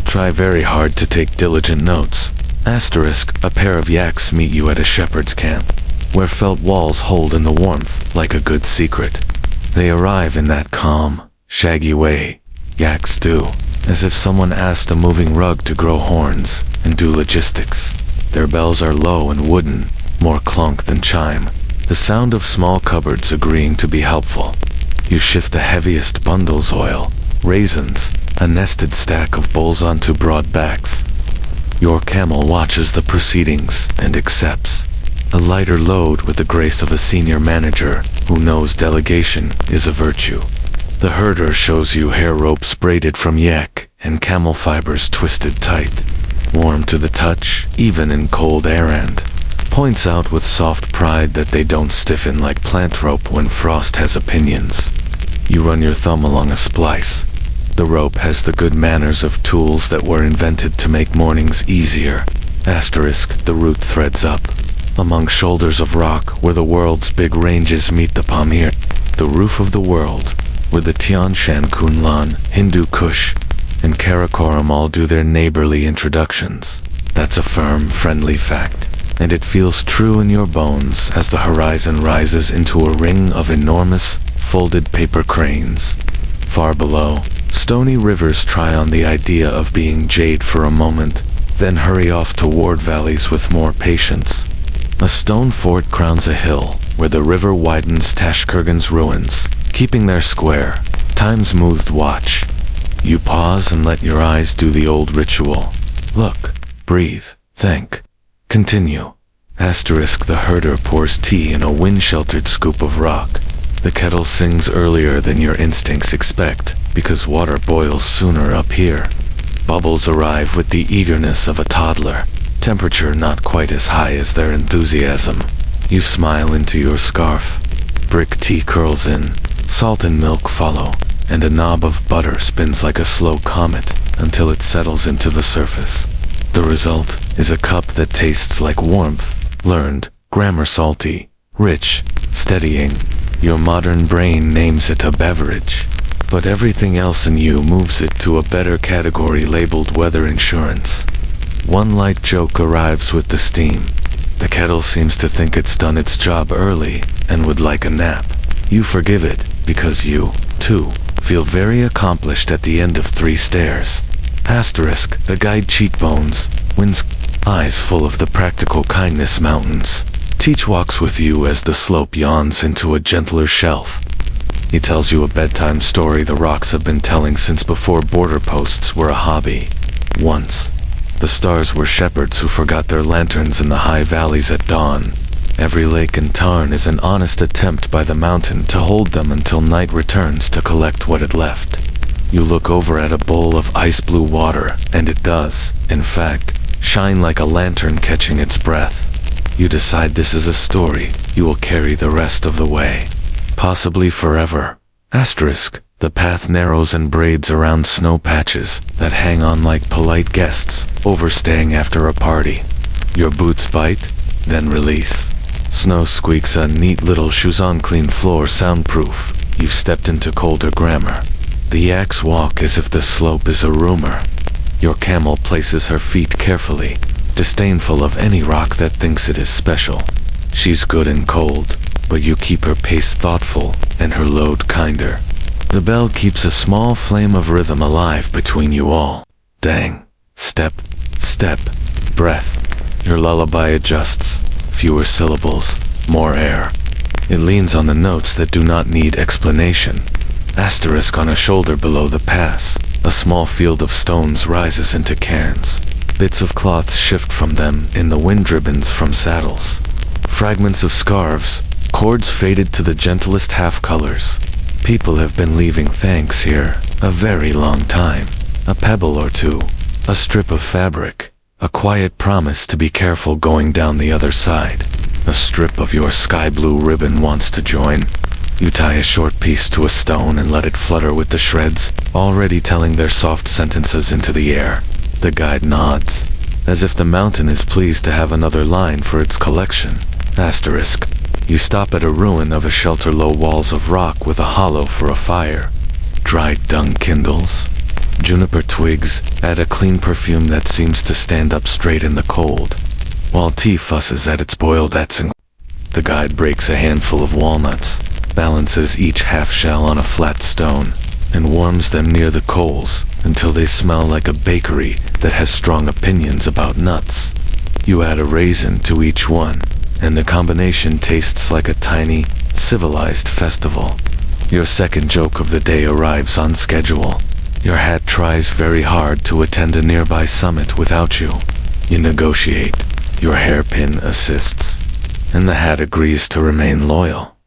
Try very hard to take diligent notes. Asterisk, a pair of yaks meet you at a shepherd's camp, where felt walls hold in the warmth like a good secret. They arrive in that calm, shaggy way yaks do, as if someone asked a moving rug to grow horns and do logistics. Their bells are low and wooden, more clunk than chime, the sound of small cupboards agreeing to be helpful. You shift the heaviest bundles, oil, raisins, a nested stack of bowls onto broad backs. Your camel watches the proceedings and accepts. A lighter load with the grace of a senior manager who knows delegation is a virtue. The herder shows you hair ropes braided from yak and camel fibers twisted tight, warm to the touch, even in cold air, and points out with soft pride that they don't stiffen like plant rope when frost has opinions. You run your thumb along a splice. The rope has the good manners of tools that were invented to make mornings easier. Asterisk, the root threads up. Among shoulders of rock where the world's big ranges meet the Pamirs, the roof of the world, where the Tian Shan Kunlan, Hindu Kush, and Karakoram all do their neighborly introductions. That's a firm, friendly fact, and it feels true in your bones as the horizon rises into a ring of enormous, folded paper cranes. Far below, stony rivers try on the idea of being jade for a moment, then hurry off toward valleys with more patience. A stone fort crowns a hill, where the river widens Tashkurgan's ruins, keeping their square, time-smoothed watch. You pause and let your eyes do the old ritual. Look, breathe, think, continue. Asterisk, the herder pours tea in a wind-sheltered scoop of rock. The kettle sings earlier than your instincts expect, because water boils sooner up here. Bubbles arrive with the eagerness of a toddler, temperature not quite as high as their enthusiasm. You smile into your scarf. Brick tea curls in, salt and milk follow, and a knob of butter spins like a slow comet, until it settles into the surface. The result is a cup that tastes like warmth, learned, grammar salty, rich, steadying. Your modern brain names it a beverage, but everything else in you moves it to a better category labeled weather insurance. One light joke arrives with the steam. The kettle seems to think it's done its job early and would like a nap. You forgive it because you, too, feel very accomplished at the end of 3 stairs. Asterisk, the guide cheekbones, wins, eyes full of the practical kindness mountains. Teach walks with you as the slope yawns into a gentler shelf. He tells you a bedtime story the rocks have been telling since before border posts were a hobby. Once, the stars were shepherds who forgot their lanterns in the high valleys at dawn. Every lake and tarn is an honest attempt by the mountain to hold them until night returns to collect what it left. You look over at a bowl of ice-blue water, and it does, in fact, shine like a lantern catching its breath. You decide this is a story you will carry the rest of the way. Possibly forever. Asterisk, the path narrows and braids around snow patches that hang on like polite guests overstaying after a party. Your boots bite, then release. Snow squeaks on neat little shoes on clean floor soundproof. You've stepped into colder grammar. The yaks walk as if the slope is a rumor. Your camel places her feet carefully, disdainful of any rock that thinks it is special. She's good and cold, but you keep her pace thoughtful and her load kinder. The bell keeps a small flame of rhythm alive between you all. Dang. Step, step, breath. Your lullaby adjusts. Fewer syllables, more air. It leans on the notes that do not need explanation. Asterisk on a shoulder below the pass. A small field of stones rises into cairns. Bits of cloth shift from them in the wind ribbons from saddles. Fragments of scarves, cords faded to the gentlest half-colors. People have been leaving thanks here a very long time. A pebble or two, a strip of fabric, a quiet promise to be careful going down the other side. A strip of your sky-blue ribbon wants to join. You tie a short piece to a stone and let it flutter with the shreds, already telling their soft sentences into the air. The guide nods, as if the mountain is pleased to have another line for its collection. Asterisk. You stop at a ruin of a shelter low walls of rock with a hollow for a fire. Dried dung kindles. Juniper twigs add a clean perfume that seems to stand up straight in the cold, while tea fusses at its boiled etzing. The guide breaks a handful of walnuts, balances each half shell on a flat stone, and warms them near the coals until they smell like a bakery that has strong opinions about nuts. You add a raisin to each one, and the combination tastes like a tiny, civilized festival. Your second joke of the day arrives on schedule. Your hat tries very hard to attend a nearby summit without you. You negotiate. Your hairpin assists, and the hat agrees to remain loyal.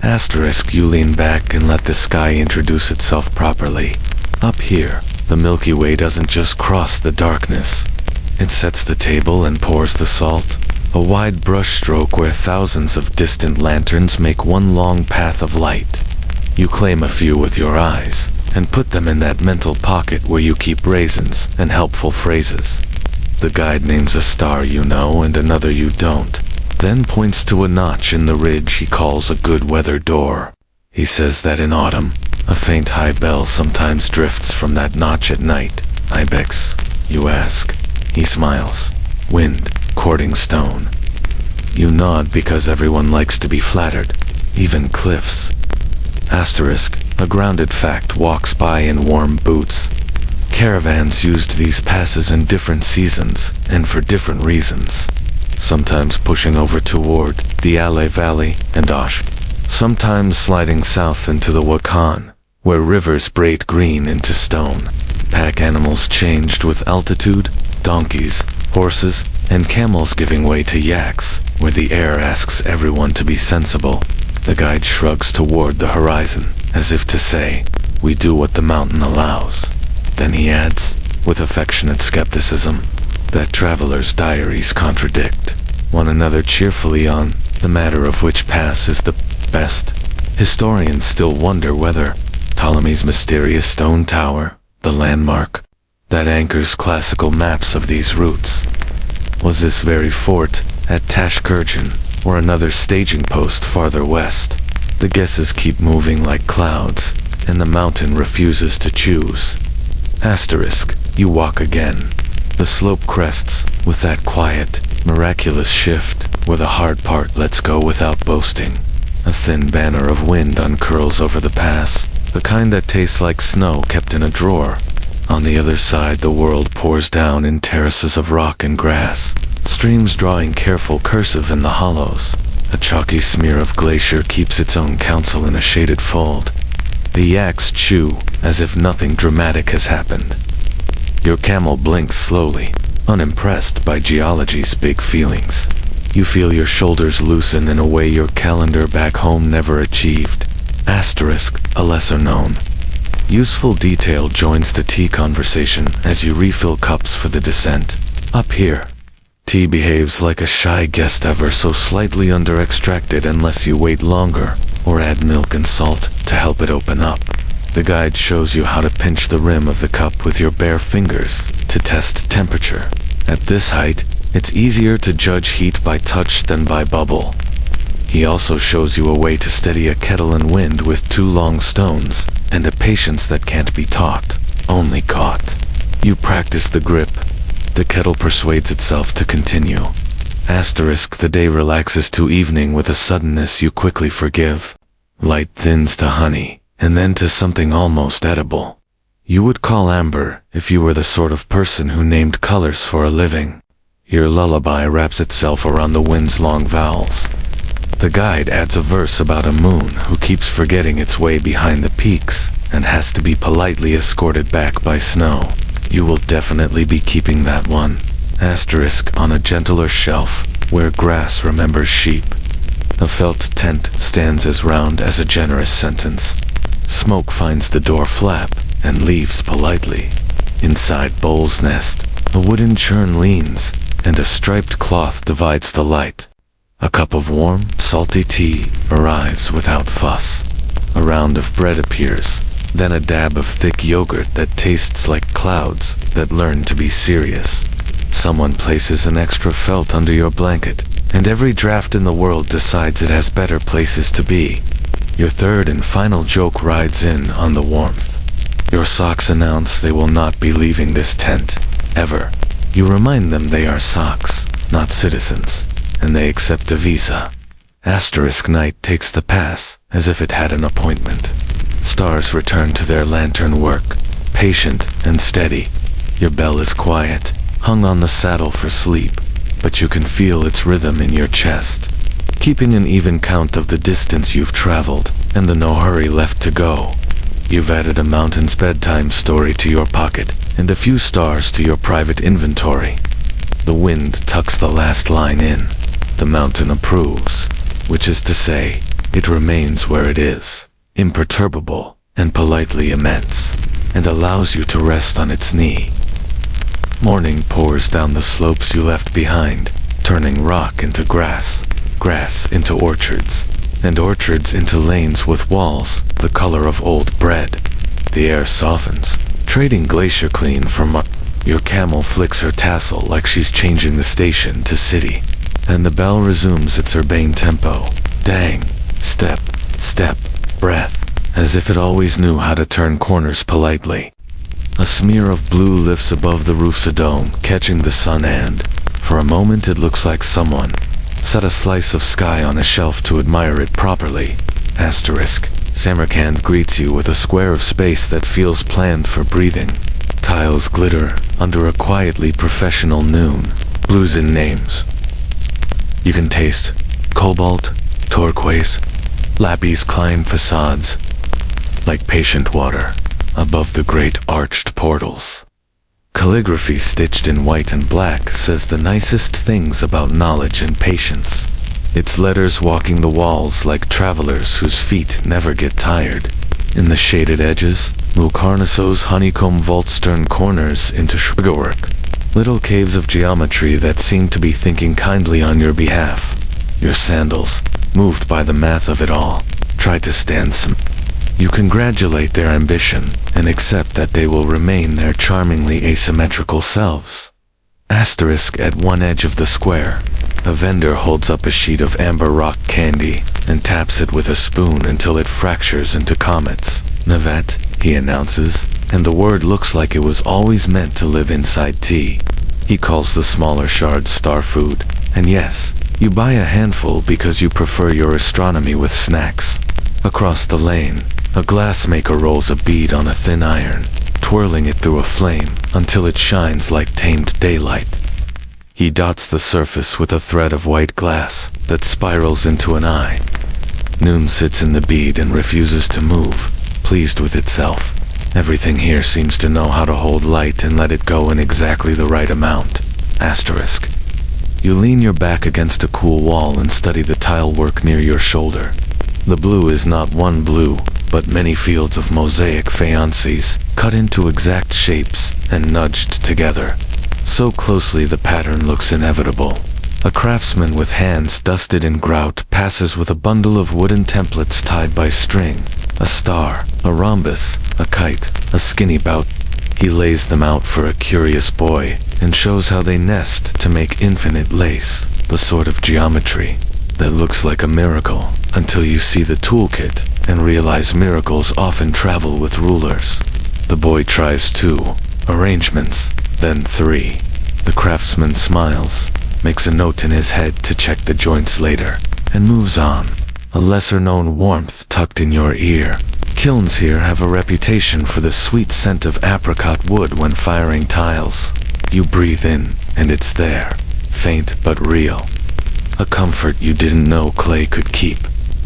Asterisk, you lean back and let the sky introduce itself properly. Up here, the Milky Way doesn't just cross the darkness. It sets the table and pours the salt. A wide brushstroke where thousands of distant lanterns make one long path of light. You claim a few with your eyes, and put them in that mental pocket where you keep raisins and helpful phrases. The guide names a star you know and another you don't, then points to a notch in the ridge he calls a good weather door. He says that in autumn, a faint high bell sometimes drifts from that notch at night. Ibex, you ask. He smiles. Wind, courting stone. You nod because everyone likes to be flattered, even cliffs. Asterisk, a grounded fact walks by in warm boots. Caravans used these passes in different seasons and for different reasons. Sometimes pushing over toward the Ale Valley and Osh, sometimes sliding south into the Wakan, where rivers braid green into stone. Pack animals changed with altitude, donkeys, horses, and camels giving way to yaks, where the air asks everyone to be sensible. The guide shrugs toward the horizon, as if to say, we do what the mountain allows. Then he adds, with affectionate skepticism, that travelers' diaries contradict one another cheerfully on the matter of which pass is the best. Historians still wonder whether Ptolemy's mysterious stone tower, the landmark, that anchors classical maps of these routes. Was this very fort at Tashkurgan, or another staging post farther west? The guesses keep moving like clouds, and the mountain refuses to choose. Asterisk, you walk again. The slope crests, with that quiet, miraculous shift, where the hard part lets go without boasting. A thin banner of wind uncurls over the pass, the kind that tastes like snow kept in a drawer. On the other side, the world pours down in terraces of rock and grass, streams drawing careful cursive in the hollows. A chalky smear of glacier keeps its own counsel in a shaded fold. The yaks chew, as if nothing dramatic has happened. Your camel blinks slowly, unimpressed by geology's big feelings. You feel your shoulders loosen in a way your calendar back home never achieved. Asterisk, a lesser known useful detail joins the tea conversation as you refill cups for the descent. Up here, tea behaves like a shy guest, ever so slightly under-extracted unless you wait longer or add milk and salt to help it open up. The guide shows you how to pinch the rim of the cup with your bare fingers to test temperature. At this height, it's easier to judge heat by touch than by bubble. He also shows you a way to steady a kettle in wind with 2 long stones, and a patience that can't be taught, only caught. You practice the grip. The kettle persuades itself to continue. Asterisk, the day relaxes to evening with a suddenness you quickly forgive. Light thins to honey, and then to something almost edible. You would call amber if you were the sort of person who named colors for a living. Your lullaby wraps itself around the wind's long vowels. The guide adds a verse about a moon who keeps forgetting its way behind the peaks and has to be politely escorted back by snow. You will definitely be keeping that one. Asterisk, on a gentler shelf, where grass remembers sheep. A felt tent stands as round as a generous sentence. Smoke finds the door flap and leaves politely. Inside Bull's nest, a wooden churn leans, and a striped cloth divides the light. A cup of warm, salty tea arrives without fuss. A round of bread appears, then a dab of thick yogurt that tastes like clouds that learn to be serious. Someone places an extra felt under your blanket, and every draft in the world decides it has better places to be. Your third and final joke rides in on the warmth. Your socks announce they will not be leaving this tent, ever. You remind them they are socks, not citizens, and they accept a visa. Asterisk, night takes the pass, as if it had an appointment. Stars return to their lantern work, patient and steady. Your bell is quiet, hung on the saddle for sleep, but you can feel its rhythm in your chest, keeping an even count of the distance you've traveled, and the no hurry left to go. You've added a mountain's bedtime story to your pocket, and a few stars to your private inventory. The wind tucks the last line in. The mountain approves, which is to say, it remains where it is, imperturbable and politely immense, and allows you to rest on its knee. Morning pours down the slopes you left behind, turning rock into grass, grass into orchards, and orchards into lanes with walls the color of old bread. The air softens, trading glacier clean for your camel flicks her tassel like she's changing the station to city, and the bell resumes its urbane tempo. Dang, step, step, breath, as if it always knew how to turn corners politely. A smear of blue lifts above the roof's dome, catching the sun, and, for a moment, it looks like someone set a slice of sky on a shelf to admire it properly. Asterisk, Samarkand greets you with a square of space that feels planned for breathing. Tiles glitter under a quietly professional noon. Blues in names. You can taste cobalt, turquoise, lapis climb facades like patient water above the great arched portals. Calligraphy stitched in white and black says the nicest things about knowledge and patience. Its letters walking the walls like travelers whose feet never get tired. In the shaded edges, Mukarnaso's honeycomb vaults turn corners into sugarwork, little caves of geometry that seem to be thinking kindly on your behalf. Your sandals, moved by the math of it all, try to stand some You congratulate their ambition and accept that they will remain their charmingly asymmetrical selves. Asterisk at one edge of the square, a vendor holds up a sheet of amber rock candy and taps it with a spoon until it fractures into comets. Navet, he announces, and the word looks like it was always meant to live inside tea. He calls the smaller shards star food, and yes, you buy a handful because you prefer your astronomy with snacks. Across the lane, a glassmaker rolls a bead on a thin iron, twirling it through a flame until it shines like tamed daylight. He dots the surface with a thread of white glass that spirals into an eye. Noon sits in the bead and refuses to move, pleased with itself. Everything here seems to know how to hold light and let it go in exactly the right amount. Asterisk. You lean your back against a cool wall and study the tile work near your shoulder. The blue is not one blue, but many fields of mosaic faïences, cut into exact shapes and nudged together. So closely the pattern looks inevitable. A craftsman with hands dusted in grout passes with a bundle of wooden templates tied by string. A star, a rhombus, a kite, a skinny bout. He lays them out for a curious boy and shows how they nest to make infinite lace, the sort of geometry that looks like a miracle until you see the toolkit and realize miracles often travel with rulers. The boy tries 2 arrangements, then 3. The craftsman smiles, makes a note in his head to check the joints later, and moves on. A lesser-known warmth tucked in your ear. Kilns here have a reputation for the sweet scent of apricot wood when firing tiles. You breathe in, and it's there, faint but real. A comfort you didn't know clay could keep.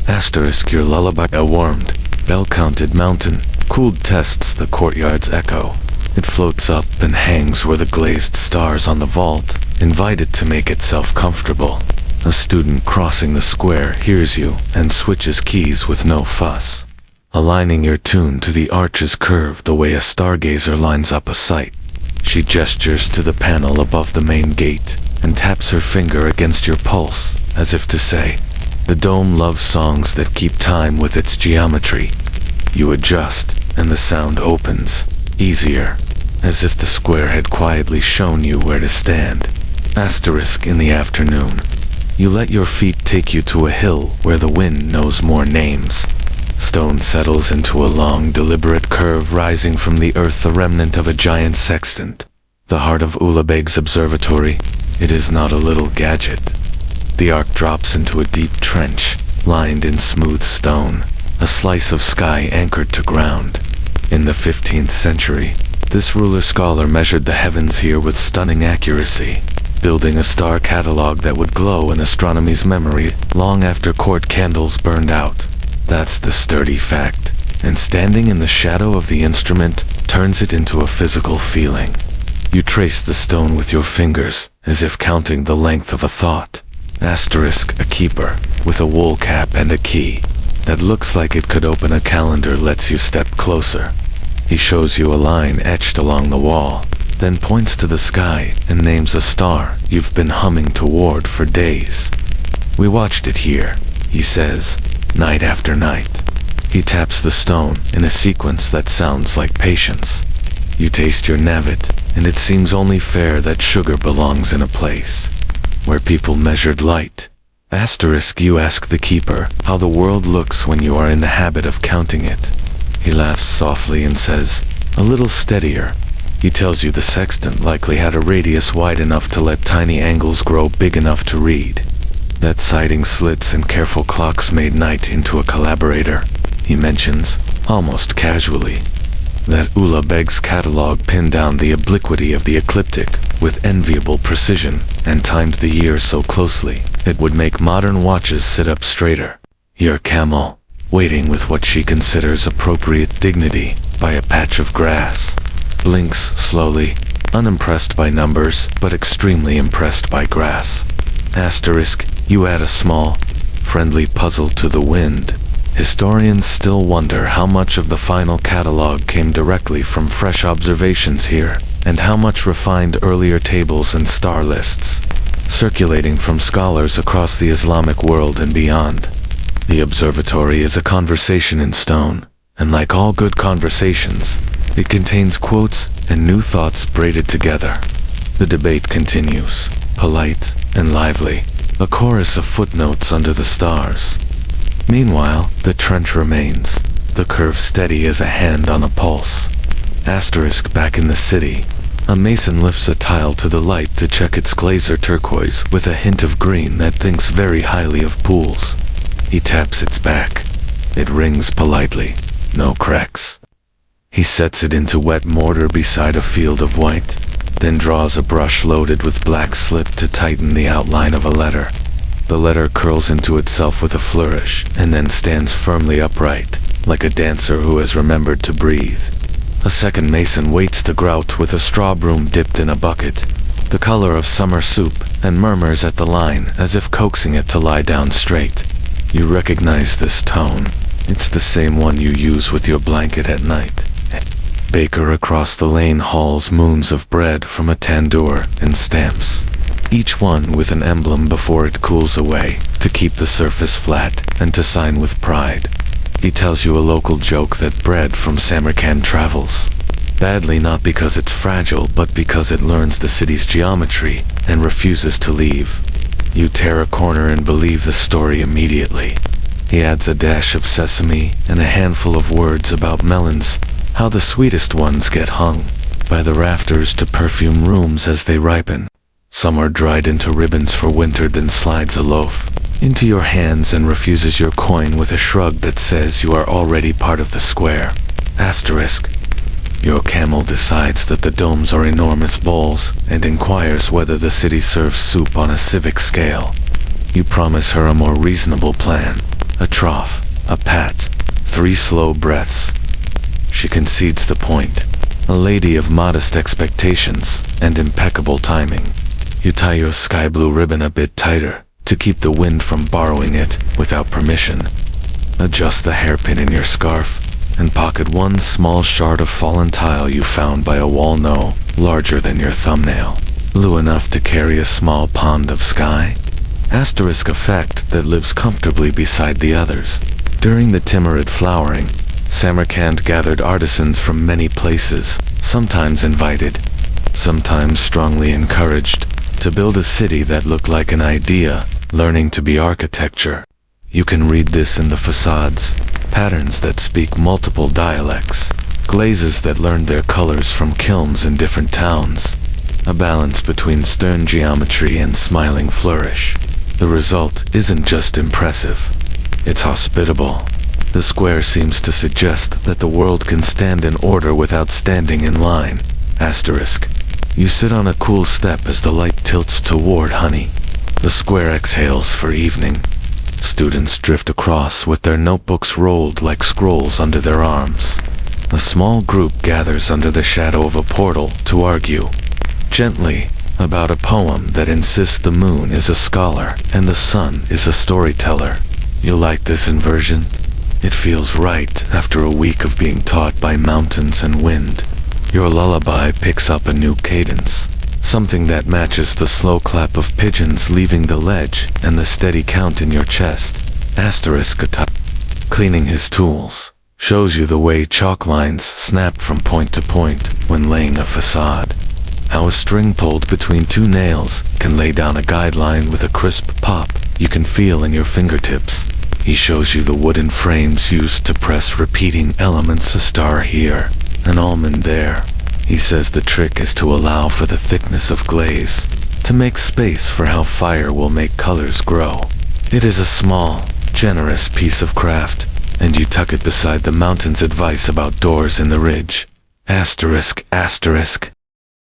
Asterisk your lullaby. A warmed, bell-counted mountain, cooled tests the courtyard's echo. It floats up and hangs where the glazed stars on the vault invite it to make itself comfortable. A student crossing the square hears you and switches keys with no fuss, aligning your tune to the arch's curve the way a stargazer lines up a sight. She gestures to the panel above the main gate and taps her finger against your pulse, as if to say, the dome loves songs that keep time with its geometry. You adjust, and the sound opens, easier, as if the square had quietly shown you where to stand. Asterisk in the afternoon. You let your feet take you to a hill where the wind knows more names. Stone settles into a long, deliberate curve rising from the earth, the remnant of a giant sextant. The heart of Ulabeg's observatory, it is not a little gadget. The arc drops into a deep trench, lined in smooth stone, a slice of sky anchored to ground. In the 15th century, this ruler-scholar measured the heavens here with stunning accuracy, building a star catalog that would glow in astronomy's memory long after court candles burned out. That's the sturdy fact, and standing in the shadow of the instrument turns it into a physical feeling. You trace the stone with your fingers, as if counting the length of a thought. Asterisk a keeper, with a wool cap and a key, that looks like it could open a calendar lets you step closer. He shows you a line etched along the wall, then points to the sky and names a star you've been humming toward for days. We watched it here, he says, night after night. He taps the stone in a sequence that sounds like patience. You taste your navet, and it seems only fair that sugar belongs in a place where people measured light. Asterisk you ask the keeper how the world looks when you are in the habit of counting it. He laughs softly and says, a little steadier. He tells you the sextant likely had a radius wide enough to let tiny angles grow big enough to read. That sighting slits and careful clocks made night into a collaborator, he mentions, almost casually. That Ulabeg's catalog pinned down the obliquity of the ecliptic with enviable precision and timed the year so closely it would make modern watches sit up straighter. Your camel, waiting with what she considers appropriate dignity by a patch of grass, blinks slowly, unimpressed by numbers but extremely impressed by grass. Asterisk, you add a small, friendly puzzle to the wind. Historians still wonder how much of the final catalog came directly from fresh observations here, and how much refined earlier tables and star lists, circulating from scholars across the Islamic world and beyond. The observatory is a conversation in stone, and like all good conversations, it contains quotes and new thoughts braided together. The debate continues, polite and lively, a chorus of footnotes under the stars. Meanwhile, the trench remains, the curve steady as a hand on a pulse. Asterisk back in the city. A mason lifts a tile to the light to check its glazer turquoise with a hint of green that thinks very highly of pools. He taps its back. It rings politely. No cracks. He sets it into wet mortar beside a field of white, then draws a brush loaded with black slip to tighten the outline of a letter. The letter curls into itself with a flourish, and then stands firmly upright, like a dancer who has remembered to breathe. A second mason waits the grout with a straw broom dipped in a bucket, the color of summer soup, and murmurs at the line as if coaxing it to lie down straight. You recognize this tone. It's the same one you use with your blanket at night. Baker across the lane hauls moons of bread from a tandoor and stamps, each one with an emblem before it cools away, to keep the surface flat and to sign with pride. He tells you a local joke that bread from Samarkand travels badly, not because it's fragile, but because it learns the city's geometry and refuses to leave. You tear a corner and believe the story immediately. He adds a dash of sesame and a handful of words about melons, how the sweetest ones get hung by the rafters to perfume rooms as they ripen. Some are dried into ribbons for winter, then slides a loaf into your hands and refuses your coin with a shrug that says you are already part of the square. Asterisk. Your camel decides that the domes are enormous bowls and inquires whether the city serves soup on a civic scale. You promise her a more reasonable plan. A trough, a pat, 3 slow breaths. She concedes the point. A lady of modest expectations and impeccable timing. You tie your sky blue ribbon a bit tighter to keep the wind from borrowing it without permission. Adjust the hairpin in your scarf and pocket one small shard of fallen tile you found by a wall no larger than your thumbnail, low enough to carry a small pond of sky. Asterisk effect that lives comfortably beside the others. During the timorous flowering, Samarkand gathered artisans from many places, sometimes invited, sometimes strongly encouraged, to build a city that looked like an idea, learning to be architecture. You can read this in the facades, patterns that speak multiple dialects, glazes that learned their colors from kilns in different towns, a balance between stern geometry and smiling flourish. The result isn't just impressive, it's hospitable. The square seems to suggest that the world can stand in order without standing in line. Asterisk. You sit on a cool step as the light tilts toward honey. The square exhales for evening. Students drift across with their notebooks rolled like scrolls under their arms. A small group gathers under the shadow of a portal to argue, gently, about a poem that insists the moon is a scholar and the sun is a storyteller. You like this inversion? It feels right after a week of being taught by mountains and wind. Your lullaby picks up a new cadence, something that matches the slow clap of pigeons leaving the ledge and the steady count in your chest. Asterisk. Cleaning his tools shows you the way chalk lines snap from point to point when laying a facade. How a string pulled between 2 nails can lay down a guideline with a crisp pop you can feel in your fingertips. He shows you the wooden frames used to press repeating elements, a star here, an almond there. He says the trick is to allow for the thickness of glaze, to make space for how fire will make colors grow. It is a small, generous piece of craft, and you tuck it beside the mountain's advice about doors in the ridge. Asterisk.